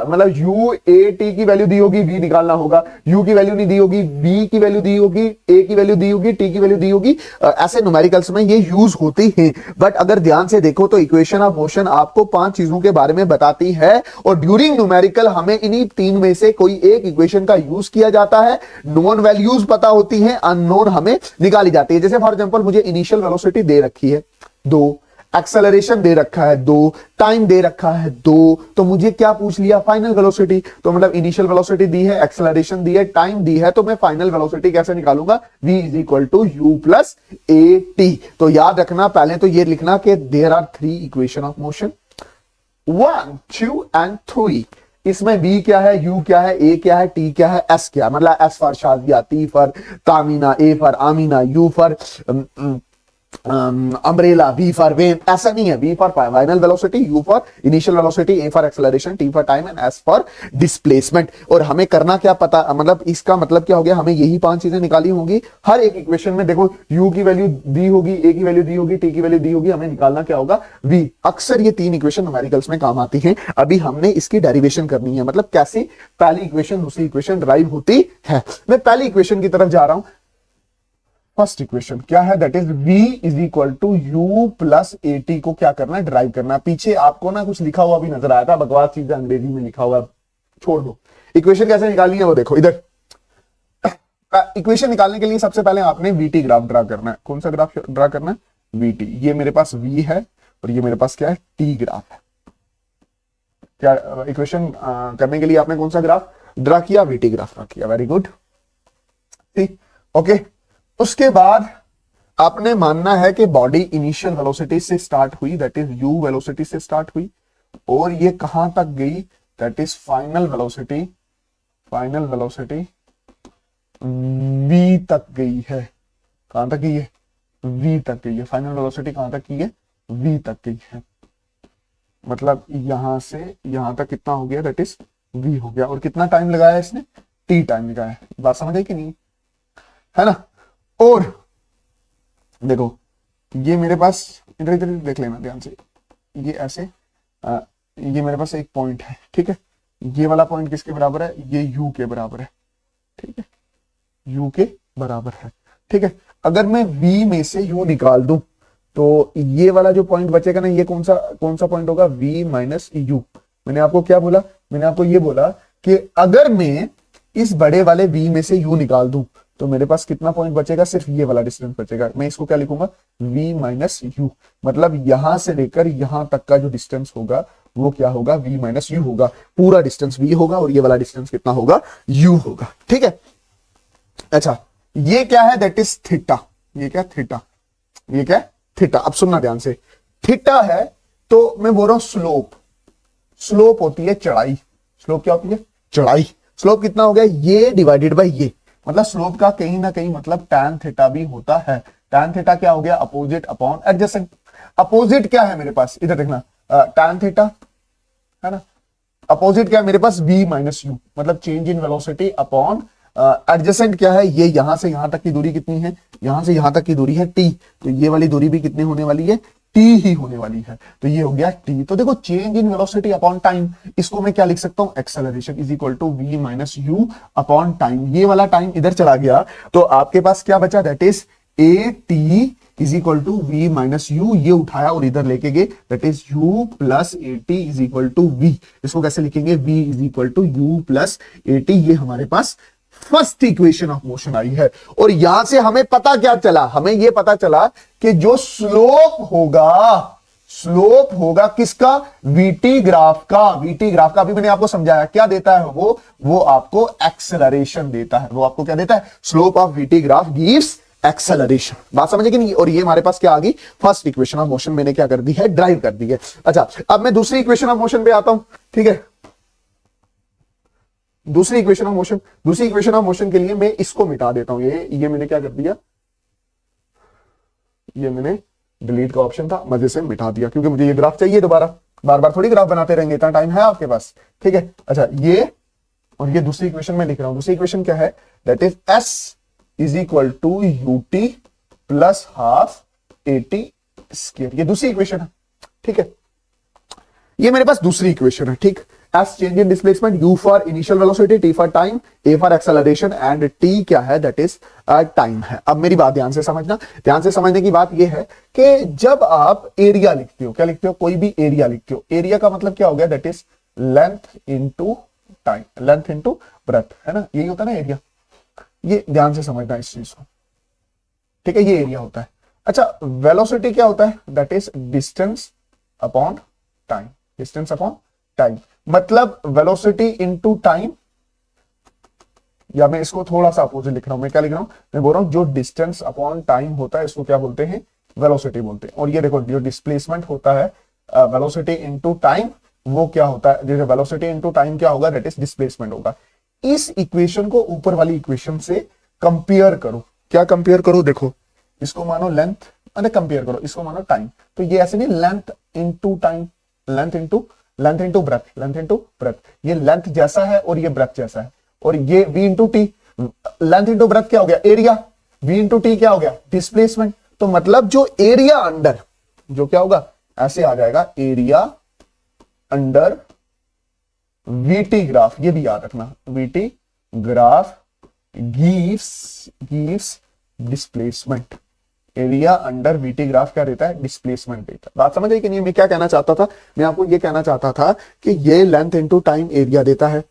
मतलब यू ए टी की वैल्यू दी होगी, v निकालना होगा। u की वैल्यू नहीं दी होगी, v की वैल्यू दी होगी, a की वैल्यू दी होगी, t की वैल्यू दी होगी। ऐसे न्यूमेरिकल्स में ये यूज होती है। बट अगर ध्यान से देखो तो इक्वेशन ऑफ मोशन आपको 5 चीजों के बारे में बताती है, और ड्यूरिंग न्यूमेरिकल हमें इन्हीं 3 में से कोई एक इक्वेशन का यूज किया जाता है। नोन वैल्यूज पता होती है, अननोन हमें निकाली जाती है। जैसे फॉर एग्जांपल मुझे इनिशियल वेलोसिटी दे रखी है 2, एक्सेलरेशन दे रखा है 2, टाइम दे रखा है 2, तो मुझे क्या पूछ लिया? Final velocity. तो मतलब इनिशियल वेलोसिटी दी है, एक्सेलरेशन दी है, टाइम दी है, तो मैं फाइनल वेलोसिटी कैसे निकालूंगा? v is equal to u plus a t. तो याद रखना, पहले तो ये लिखना कि there are 3 equation of motion, 1, 2 and 3। इसमें v क्या है, u क्या है, a क्या है, t क्या है, s क्या है। मतलब s for Shadia, t for Tamina, a for Amina, u for umbrella, v for van, ऐसा नहीं है। V for final velocity, u for initial velocity, a for acceleration, t for time and s for displacement. और हमें करना क्या पता, मतलब इसका मतलब क्या हो गया, हमें यही 5 चीजें निकाली होंगी हर एक इक्वेशन में। देखो यू की वैल्यू दी होगी, ए की वैल्यू दी होगी, टी की वैल्यू दी होगी, हमें निकालना क्या होगा, वी। अक्सर ये 3 इक्वेशन न्यूमेरिकल्स में काम आती हैं। अभी हमने इसकी डेरिवेशन करनी है, मतलब कैसी पहली इक्वेशन दूसरी इक्वेशन ड्राइव होती है। मैं पहली इक्वेशन की तरफ जा रहा हूं। फर्स्ट इक्वेशन क्या है, that is v is equal to u plus a t को क्या करना है, ड्राइव करना है। पीछे आपको ना कुछ लिखा हुआ भी नजर आया था, बकवास चीजें अंग्रेजी में लिखा हुआ, छोड़ दो। इक्वेशन कैसे निकालनी है वो देखो इधर। इक्वेशन निकालने के लिए सबसे पहले आपने वीटी ग्राफ ड्रा करना है। कौन सा ग्राफ ड्रा करना है, वीटी। ये मेरे पास v है और ये मेरे पास क्या है, टी ग्राफ है। क्या इक्वेशन करने के लिए आपने कौन सा ग्राफ ड्रा किया, वीटी ग्राफ ड्रा किया। वेरी गुड, ठीक, ओके। उसके बाद आपने मानना है कि बॉडी इनिशियल वेलोसिटी से स्टार्ट हुई, दैट इज u वेलोसिटी से स्टार्ट हुई, और ये कहां तक गई, that is final velocity v तक गई है। कहां तक गई है, v तक गई है। फाइनल वेलोसिटी कहां तक की है, v तक गई है। मतलब यहां से यहां तक कितना हो गया, दैट इज v हो गया। और कितना टाइम लगाया इसने, t टाइम लगाया। बात समझ आई कि नहीं, है ना। और देखो ये मेरे पास, इधर इधर देख लेना ध्यान से, ये ऐसे ये मेरे पास एक पॉइंट है, ठीक है। ये वाला पॉइंट किसके बराबर है, ये u के बराबर है, ठीक है, u के बराबर है, ठीक है। अगर मैं v में से u निकाल दूं तो ये वाला जो पॉइंट बचेगा ना, ये कौन सा पॉइंट होगा, v माइनस u। मैंने आपको क्या बोला, मैंने आपको ये बोला कि अगर मैं इस बड़े वाले v में से u निकाल दूं तो मेरे पास कितना पॉइंट बचेगा, सिर्फ ये वाला डिस्टेंस बचेगा। मैं इसको क्या लिखूंगा, v माइनस यू। मतलब यहां से लेकर यहां तक का जो डिस्टेंस होगा वो क्या होगा, v माइनस यू होगा। पूरा डिस्टेंस v होगा और ये वाला डिस्टेंस कितना होगा, u होगा, ठीक है। अच्छा, ये क्या है, दैट इज थीटा। ये क्या, थीटा। ये क्या, थीटा। अब सुनना ध्यान से, थीटा है तो मैं बोल रहा हूं स्लोप। स्लोप होती है चढ़ाई। स्लोप क्या होती है, चढ़ाई। स्लोप कितना हो गया, ये डिवाइडेड बाय ये। मतलब स्लोप का कहीं ना कहीं मतलब tan थीटा भी होता है। tan थीटा क्या हो गया, अपोजिट अपॉन एडजेसेंट। अपोजिट क्या है मेरे पास, इधर देखना, tan थीटा है ना। अपोजिट क्या है मेरे पास, v माइनस यू, मतलब change in velocity upon adjacent क्या है, ये यहां से यहां तक की दूरी कितनी है, यहां से यहां तक की दूरी है t, तो ये वाली दूरी भी कितनी होने वाली है, t ही होने वाली है। तो ये हो गया t। तो देखो change in velocity upon time, इसको मैं क्या लिख सकता हूं, acceleration is equal to v minus u upon time. ये वाला टाइम इधर चला गया तो आपके पास क्या बचा, that is a t is equal to v minus u. ये उठाया और इधर लेके गए, that is u plus a t is equal to v। इसको कैसे लिखेंगे, v is equal to u plus a t. ये हमारे पास फर्स्ट इक्वेशन ऑफ मोशन आई है। और यहां से हमें पता क्या चला, हमें यह पता चला कि जो स्लोप होगा किसका, वीटी ग्राफ का। वीटी ग्राफ का अभी मैंने आपको समझाया क्या देता है वो आपको एक्सेलरेशन देता है। वो आपको क्या देता है, slope of VT graph gives acceleration. बात समझे कि नहीं। और ये हमारे पास क्या आ गई, फर्स्ट इक्वेशन ऑफ मोशन मैंने क्या कर दी है, ड्राइव कर दी है। अच्छा, अब मैं दूसरी इक्वेशन ऑफ मोशन पे आता हूं, ठीक है। दूसरी इक्वेशन ऑफ मोशन के लिए मैं इसको मिटा देता हूं। ये मैंने क्या कर दिया, ये मैंने डिलीट का ऑप्शन था, मजे से मिटा दिया, क्योंकि मुझे ये ग्राफ चाहिए दोबारा। बार बार थोड़ी ग्राफ बनाते रहेंगे, इतना टाइम है आपके पास, ठीक है। अच्छा, ये और ये दूसरी इक्वेशन में लिख रहा हूं। दूसरी इक्वेशन क्या है, that is s is equal to ut plus half at square. ये दूसरी इक्वेशन है, ठीक है। ये मेरे पास दूसरी इक्वेशन है, ठीक। S change in displacement, U for initial velocity, T for time, A for acceleration and T क्या है, दैट इज टाइम है। अब मेरी बात ध्यान से समझना, ध्यान से समझने की बात यह है कि जब आप एरिया लिखते हो, क्या लिखते हो, कोई भी एरिया लिखते हो, एरिया का मतलब क्या हो गया, that is length into time, length into breadth, है ना। यही होता है ना एरिया। ये ध्यान से समझना इस चीज को, ठीक है। ये एरिया होता है। अच्छा, वेलोसिटी क्या होता है, that is distance upon time, distance upon time. मतलब वेलोसिटी इनटू टाइम, या मैं इसको थोड़ा सा अपोजिट लिख रहा हूं। मैं क्या लिख रहा हूं, मैं बोल रहा हूं जो डिस्टेंस अपॉन टाइम होता है इसको क्या बोलते हैं, वेलोसिटी बोलते हैं। और ये देखो जो डिस्प्लेसमेंट होता है वेलोसिटी इनटू टाइम, वो क्या होता है, जैसे वेलोसिटी इनटू टाइम क्या होगा, दैट इज डिस्प्लेसमेंट होगा। इस इक्वेशन को ऊपर वाली इक्वेशन से कंपेयर करो। क्या कंपेयर करो, देखो इसको मानो लेंथ, अरे कंपेयर करो, इसको मानो टाइम, तो ये ऐसे नहीं, length into time, length into breadth, ये लेंथ जैसा है और ये ब्रेथ जैसा है, और ये v into T, length into breadth क्या हो गया, एरिया, v इंटू टी क्या हो गया, डिस्प्लेसमेंट। तो मतलब जो एरिया अंडर, जो क्या होगा, ऐसे आ जाएगा, एरिया अंडर वीटी ग्राफ, ये भी याद रखना, VT graph gives displacement, area under VT graph क्या देता है, डिस्प्लेसमेंट देता है। बात समझ आई कि नहीं? मैं क्या कहना चाहता था, मैं आपको ये कहना चाहता था कि ये लेंथ इंटू टाइम एरिया देता है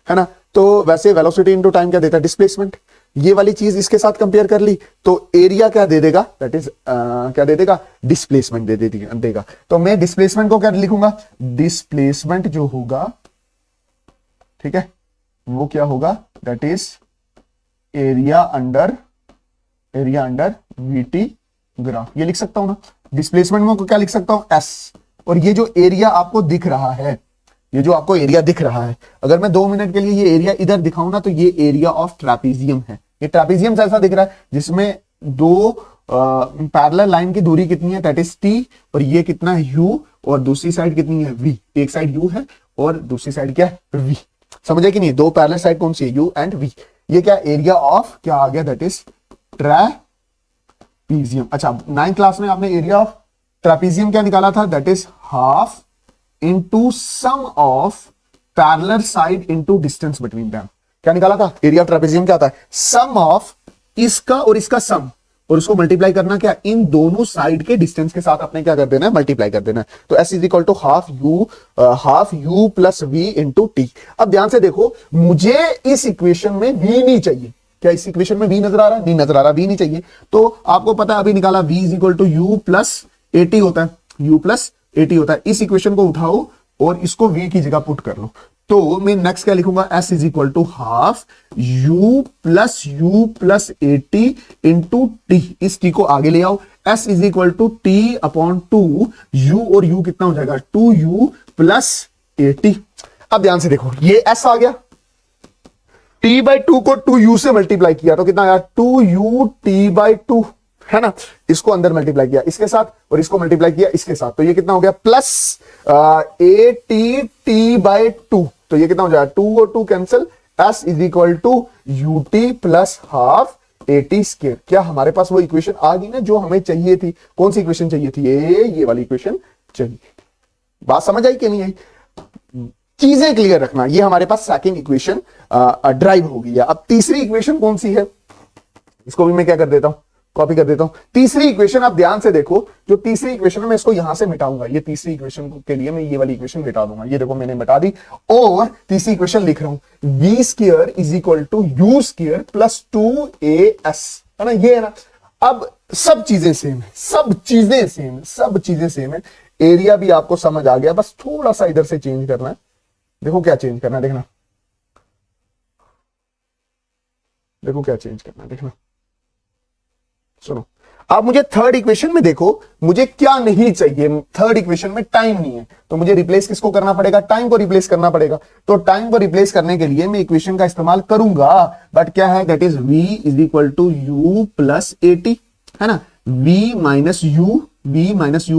ना, तो वैसे वेलोसिटी इंटू टाइम क्या देता है, डिस्प्लेसमेंट। ये वाली चीज इसके साथ कंपेयर कर ली तो एरिया क्या दे देगा, दैट इज क्या दे देगा, डिस्प्लेसमेंट देगा। तो मैं डिस्प्लेसमेंट को क्या लिखूंगा, डिस्प्लेसमेंट जो होगा, ठीक है, वो क्या होगा, that is area under VT graph, ये लिख सकता हूं ना। डिस्प्लेसमेंट में को क्या लिख सकता हूं, एस, और ये जो एरिया आपको दिख रहा है, ये जो आपको एरिया दिख रहा है, अगर मैं 2 मिनट के लिए ये एरिया इधर दिखाऊं ना, तो ये एरिया ऑफ ट्रापीजियम है। ये ट्रापीजियम जैसा दिख रहा है, जिसमें 2 पैरेलल लाइन की दूरी कितनी है, दैट इज टी, और ये कितना है, यू, और दूसरी साइड कितनी है, वी। एक साइड यू है और दूसरी साइड क्या है, वी। समझे कि नहीं? 2 पैरेलल साइड कौन सी है, यू एंड वी। ये क्या एरिया ऑफ क्या आ गया, दैट इज ट्रापीजियम। अच्छा, 9th क्लास में आपने एरिया ऑफ ट्रापीजियम क्या निकाला था, that is half into sum of parallel side into distance between them. क्या निकाला था, एरिया ऑफ ट्रापीजियम क्या होता है, सम ऑफ इसका और इसका सम, और उसको मल्टीप्लाई करना क्या, इन दोनों साइड के डिस्टेंस के साथ आपने क्या कर देना है, मल्टीप्लाई कर देना है। तो S is equal to half u plus v into t. अब ध्यान से देखो, मुझे इस इक्वेशन में v नहीं चाहिए। क्या इस इक्वेशन में v नजर आ रहा है, नहीं नजर आ रहा, v नहीं चाहिए। तो आपको पता है अभी निकाला, v is equal to u plus a t होता है, यू प्लस एटी होता है। इस इक्वेशन को उठाओ और इसको v की जगह पुट कर लो, तो मैं नेक्स्ट क्या लिखूंगा, S is equal to half u plus a t into t. इस टी को आगे ले आओ, S is equal to t upon 2 u, और यू कितना हो जाएगा, 2u प्लस एटी। अब ध्यान से देखो, ये S आ गया, t/2 को 2u से मल्टीप्लाई किया तो कितना आया, 2u t/2, है ना। इसको अंदर मल्टीप्लाई किया इसके साथ, और इसको मल्टीप्लाई किया इसके साथ, तो ये कितना हो गया, प्लस एटी t/2, तो ये कितना हो जाएगा, 2 और 2 cancel, S is equal to u t plus half a t square. क्या हमारे पास वो इक्वेशन आ गई ना जो हमें चाहिए थी? कौन सी इक्वेशन चाहिए थी, ये वाली इक्वेशन चाहिए। बात समझ आई कि नहीं आई? चीजें क्लियर रखना, ये हमारे पास सेकंड इक्वेशन ड्राइव हो गई है। अब तीसरी इक्वेशन कौन सी है, इसको भी मैं क्या कर देता हूं, कॉपी कर देता हूं। तीसरी इक्वेशन आप ध्यान से देखो, जो तीसरी इक्वेशन है मैं इसको यहां से मिटाऊंगा, ये तीसरी इक्वेशन के लिए मैं ये वाली इक्वेशन मिटा दूंगा। ये देखो मैंने मिटा दी, और तीसरी इक्वेशन लिख रहा हूं, v square is equal to u square plus 2as, है ना, ये है ना। अब सब चीजें सेम है, सब चीजें सेम है। एरिया भी आपको समझ आ गया, बस थोड़ा सा इधर से चेंज करना है। देखो क्या चेंज करना है, देखना, देखो क्या चेंज करना है, देखना, सुनो। अब मुझे थर्ड इक्वेशन में देखो, मुझे क्या नहीं चाहिए, थर्ड इक्वेशन में टाइम नहीं है, तो मुझे रिप्लेस किसको करना पड़ेगा, टाइम को रिप्लेस करना पड़ेगा। तो टाइम को रिप्लेस करने के लिए मैं इक्वेशन का इस्तेमाल करूंगा, बट क्या है, that is v is equal to u plus a t, है ना, v माइनस यू,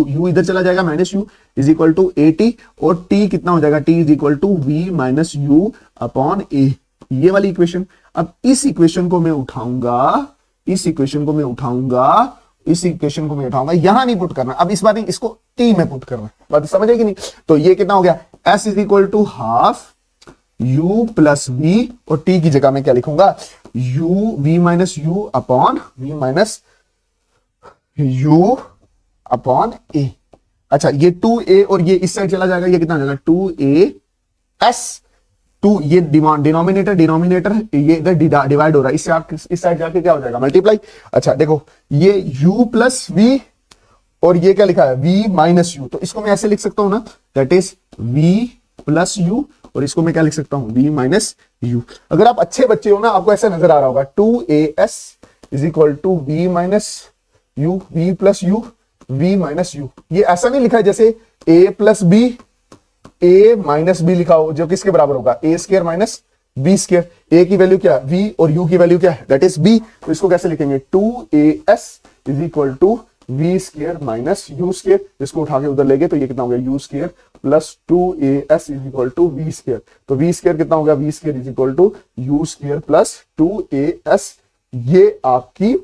यू इधर चला जाएगा, minus u is equal to a t, और t कितना हो जाएगा, t is equal to v minus u upon a, ये वाली इक्वेशन। अब इस इक्वेशन को मैं उठाऊंगा, इस इक्वेशन को मैं उठाऊंगा, यहां नहीं पुट करना, अब इस बार इसको t में पुट करना, बात समझ आई कि नहीं। तो ये कितना हो गया, s is equal to half u plus v, और t की जगह में क्या लिखूंगा, v minus u upon a। अच्छा, ये 2a और ये इस साइड चला जाएगा, ये कितना हो जाएगा, 2as, 2 ये डिनोमिनेटर ये इधर डिवाइड हो रहा है, इससे आप इस साइड जाके क्या हो जाएगा, मल्टीप्लाई। अच्छा देखो, ये u प्लस v, और ये क्या लिखा है, v माइनस यू, तो इसको मैं ऐसे लिख सकता हूं ना, that is v plus you, और इसको मैं क्या लिख सकता हूं, v माइनस यू। अगर आप अच्छे बच्चे हो ना, आपको ऐसा नजर आ रहा होगा, 2as is equal to v minus u, v plus u, v minus u. ये ऐसा नहीं लिखा है जैसे a plus b, a minus b लिखा हो, जो किसके बराबर होगा, a square minus b square. a की वैल्यू क्या है, v, और u की वैल्यू क्या है, दैट इज b। तो इसको कैसे लिखेंगे, 2as is equal to v square minus u square, इसको उठा के उधर ले गए तो ये कितना हो गया u square plus 2as is equal to v square. तो वी स्क्र कितना हो गया, v square is equal to u square plus 2as। ये आपकी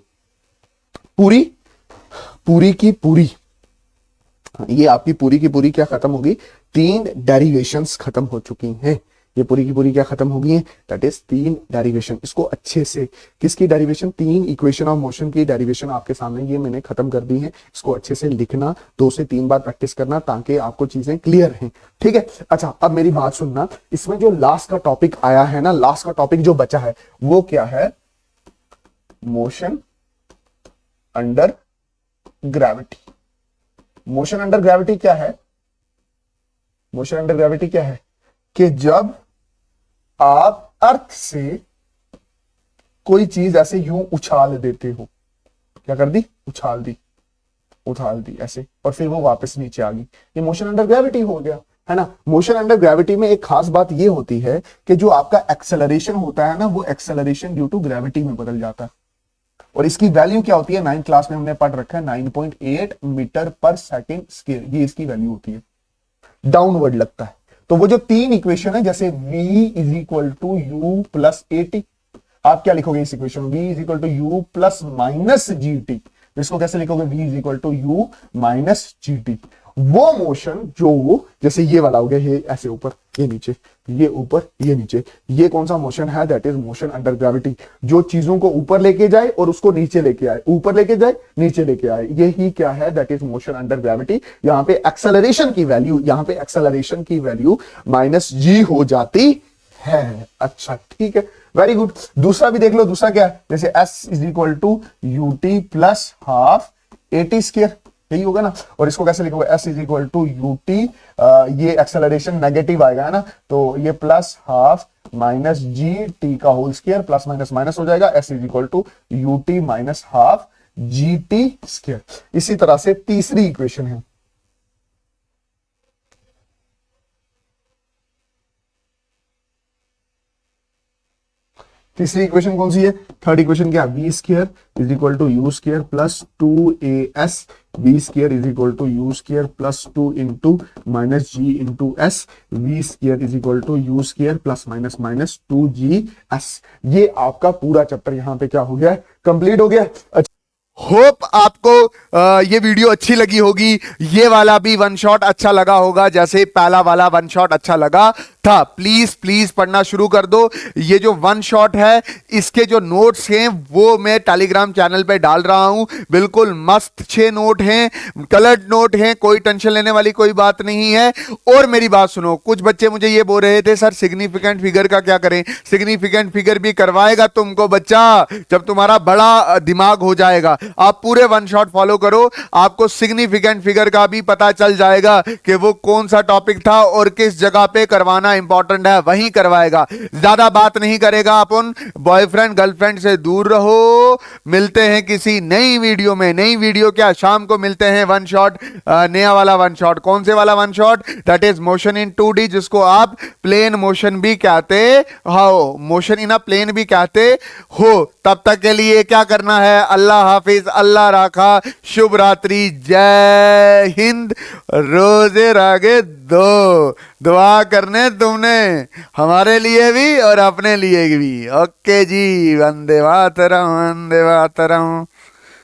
पूरी की पूरी, ये आपकी पूरी की पूरी क्या खत्म होगी, 3 डेरिवेशंस खत्म हो चुकी हैं। ये पूरी की पूरी क्या खत्म हो गई है, दैट इज 3 डेरिवेशन। इसको अच्छे से, किसकी डेरिवेशन, 3 इक्वेशन ऑफ मोशन की डेरिवेशन आपके सामने ये मैंने खत्म कर दी है। इसको अच्छे से लिखना, 2 से 3 बार प्रैक्टिस करना ताकि आपको चीजें क्लियर हैं, ठीक है। अच्छा अब मेरी बात सुनना, इसमें जो लास्ट का टॉपिक आया है ना, लास्ट का टॉपिक जो बचा है वो क्या है, motion under gravity. Motion under gravity क्या है, मोशन अंडर ग्रेविटी क्या है कि जब आप अर्थ से कोई चीज ऐसे यूं उछाल देते हो, क्या कर दी, उछाल दी ऐसे, और फिर वो वापस नीचे आ गई, ये मोशन अंडर ग्रेविटी हो गया, है ना। मोशन अंडर ग्रेविटी में एक खास बात ये होती है कि जो आपका एक्सेलरेशन होता है ना, वो एक्सेलरेशन ड्यू टू ग्रेविटी में बदल जाता है। और इसकी वैल्यू क्या होती है, 9th क्लास में हमने पढ़ रखा है, 9.8 मीटर पर सेकेंड स्क्वायर, ये इसकी वैल्यू होती है, डाउनवर्ड लगता है। तो वो जो 3 इक्वेशन है, जैसे v is equal to u plus a t, आप क्या लिखोगे इस equation, v is equal to u plus minus g t, इसको कैसे लिखोगे, v is equal to u minus g t. वो मोशन जो जैसे ये वाला हो गया, ये ऐसे ऊपर ये नीचे, ये ऊपर ये नीचे, ये कौन सा मोशन है, that is motion under gravity. जो चीजों को ऊपर लेके जाए और उसको नीचे लेके आए, ऊपर लेके जाए नीचे लेके आए, यही क्या है, that is motion under gravity. यहाँ पे एक्सेलरेशन की वैल्यू, यहाँ पे एक्सेलरेशन की वैल्यू माइनस जी हो जाती है। अच्छा ठीक है, वेरी गुड। दूसरा भी देख लो, दूसरा क्या है, जैसे s is equal to u t plus half a t square, यही होगा ना। और इसको कैसे लिखोगे, s is equal to u t, ये एक्सेलरेशन नेगेटिव आएगा, है ना, तो ये plus half minus g t का whole square, plus minus minus हो जाएगा, s is equal to u t minus half g t square. इसी तरह से तीसरी इक्वेशन है, तीसरी इक्वेशन कौन सी है, थर्ड इक्वेशन क्या है, v square is equal to u square plus 2as, v square is equal to u square plus 2 into minus g into s, v square is equal to u square plus minus minus 2GS। ये आपका पूरा चैप्टर यहाँ पे क्या हो गया है, कंप्लीट हो गया। होप आपको ये वीडियो अच्छी लगी होगी। ये वाला भी वन शॉट अच्छा लगा होगा, जैसे पहला वाला वन शॉट अच्छा लगा था। प्लीज प्लीज पढ़ना शुरू कर दो। ये जो वन शॉट है, इसके जो नोट्स हैं वो मैं टेलीग्राम चैनल पे डाल रहा हूं। बिल्कुल मस्त 6 नोट हैं, कलर्ड नोट हैं, कोई टेंशन लेने वाली कोई बात नहीं है। और मेरी बात सुनो, कुछ बच्चे मुझे ये बोल रहे थे सर सिग्निफिकेंट फिगर का क्या करें। सिग्निफिकेंट फिगर भी करवाएगा तुमको बच्चा, जब तुम्हारा बड़ा दिमाग हो जाएगा। आप पूरे वन शॉट फॉलो करो, आपको सिग्निफिकेंट फिगर का भी पता चल जाएगा कि वो कौन सा टॉपिक था और किस जगह पे करवाना इंपॉर्टेंट है, वहीं करवाएगा। ज्यादा बात नहीं करेगा। अपन बॉयफ्रेंड गर्लफ्रेंड से दूर रहो। मिलते हैं किसी नई वीडियो में। नई वीडियो क्या, शाम को मिलते हैं। वन शॉट, नया वाला वन शॉट। कौन से वाला one shot, that is motion in 2D, जिसको आप प्लेन मोशन भी कहते हो, मोशन इन अ प्लेन भी कहते हो। तब तक के लिए क्या करना है, अल्लाह हाफिज, अल्लाह राखा, शुभ रात्रि, जय हिंद। रोजे रागे दो, दुआ करने तुमने हमारे लिए भी और अपने लिए भी। ओके जी, वंदे मातरम, वंदे मातरम।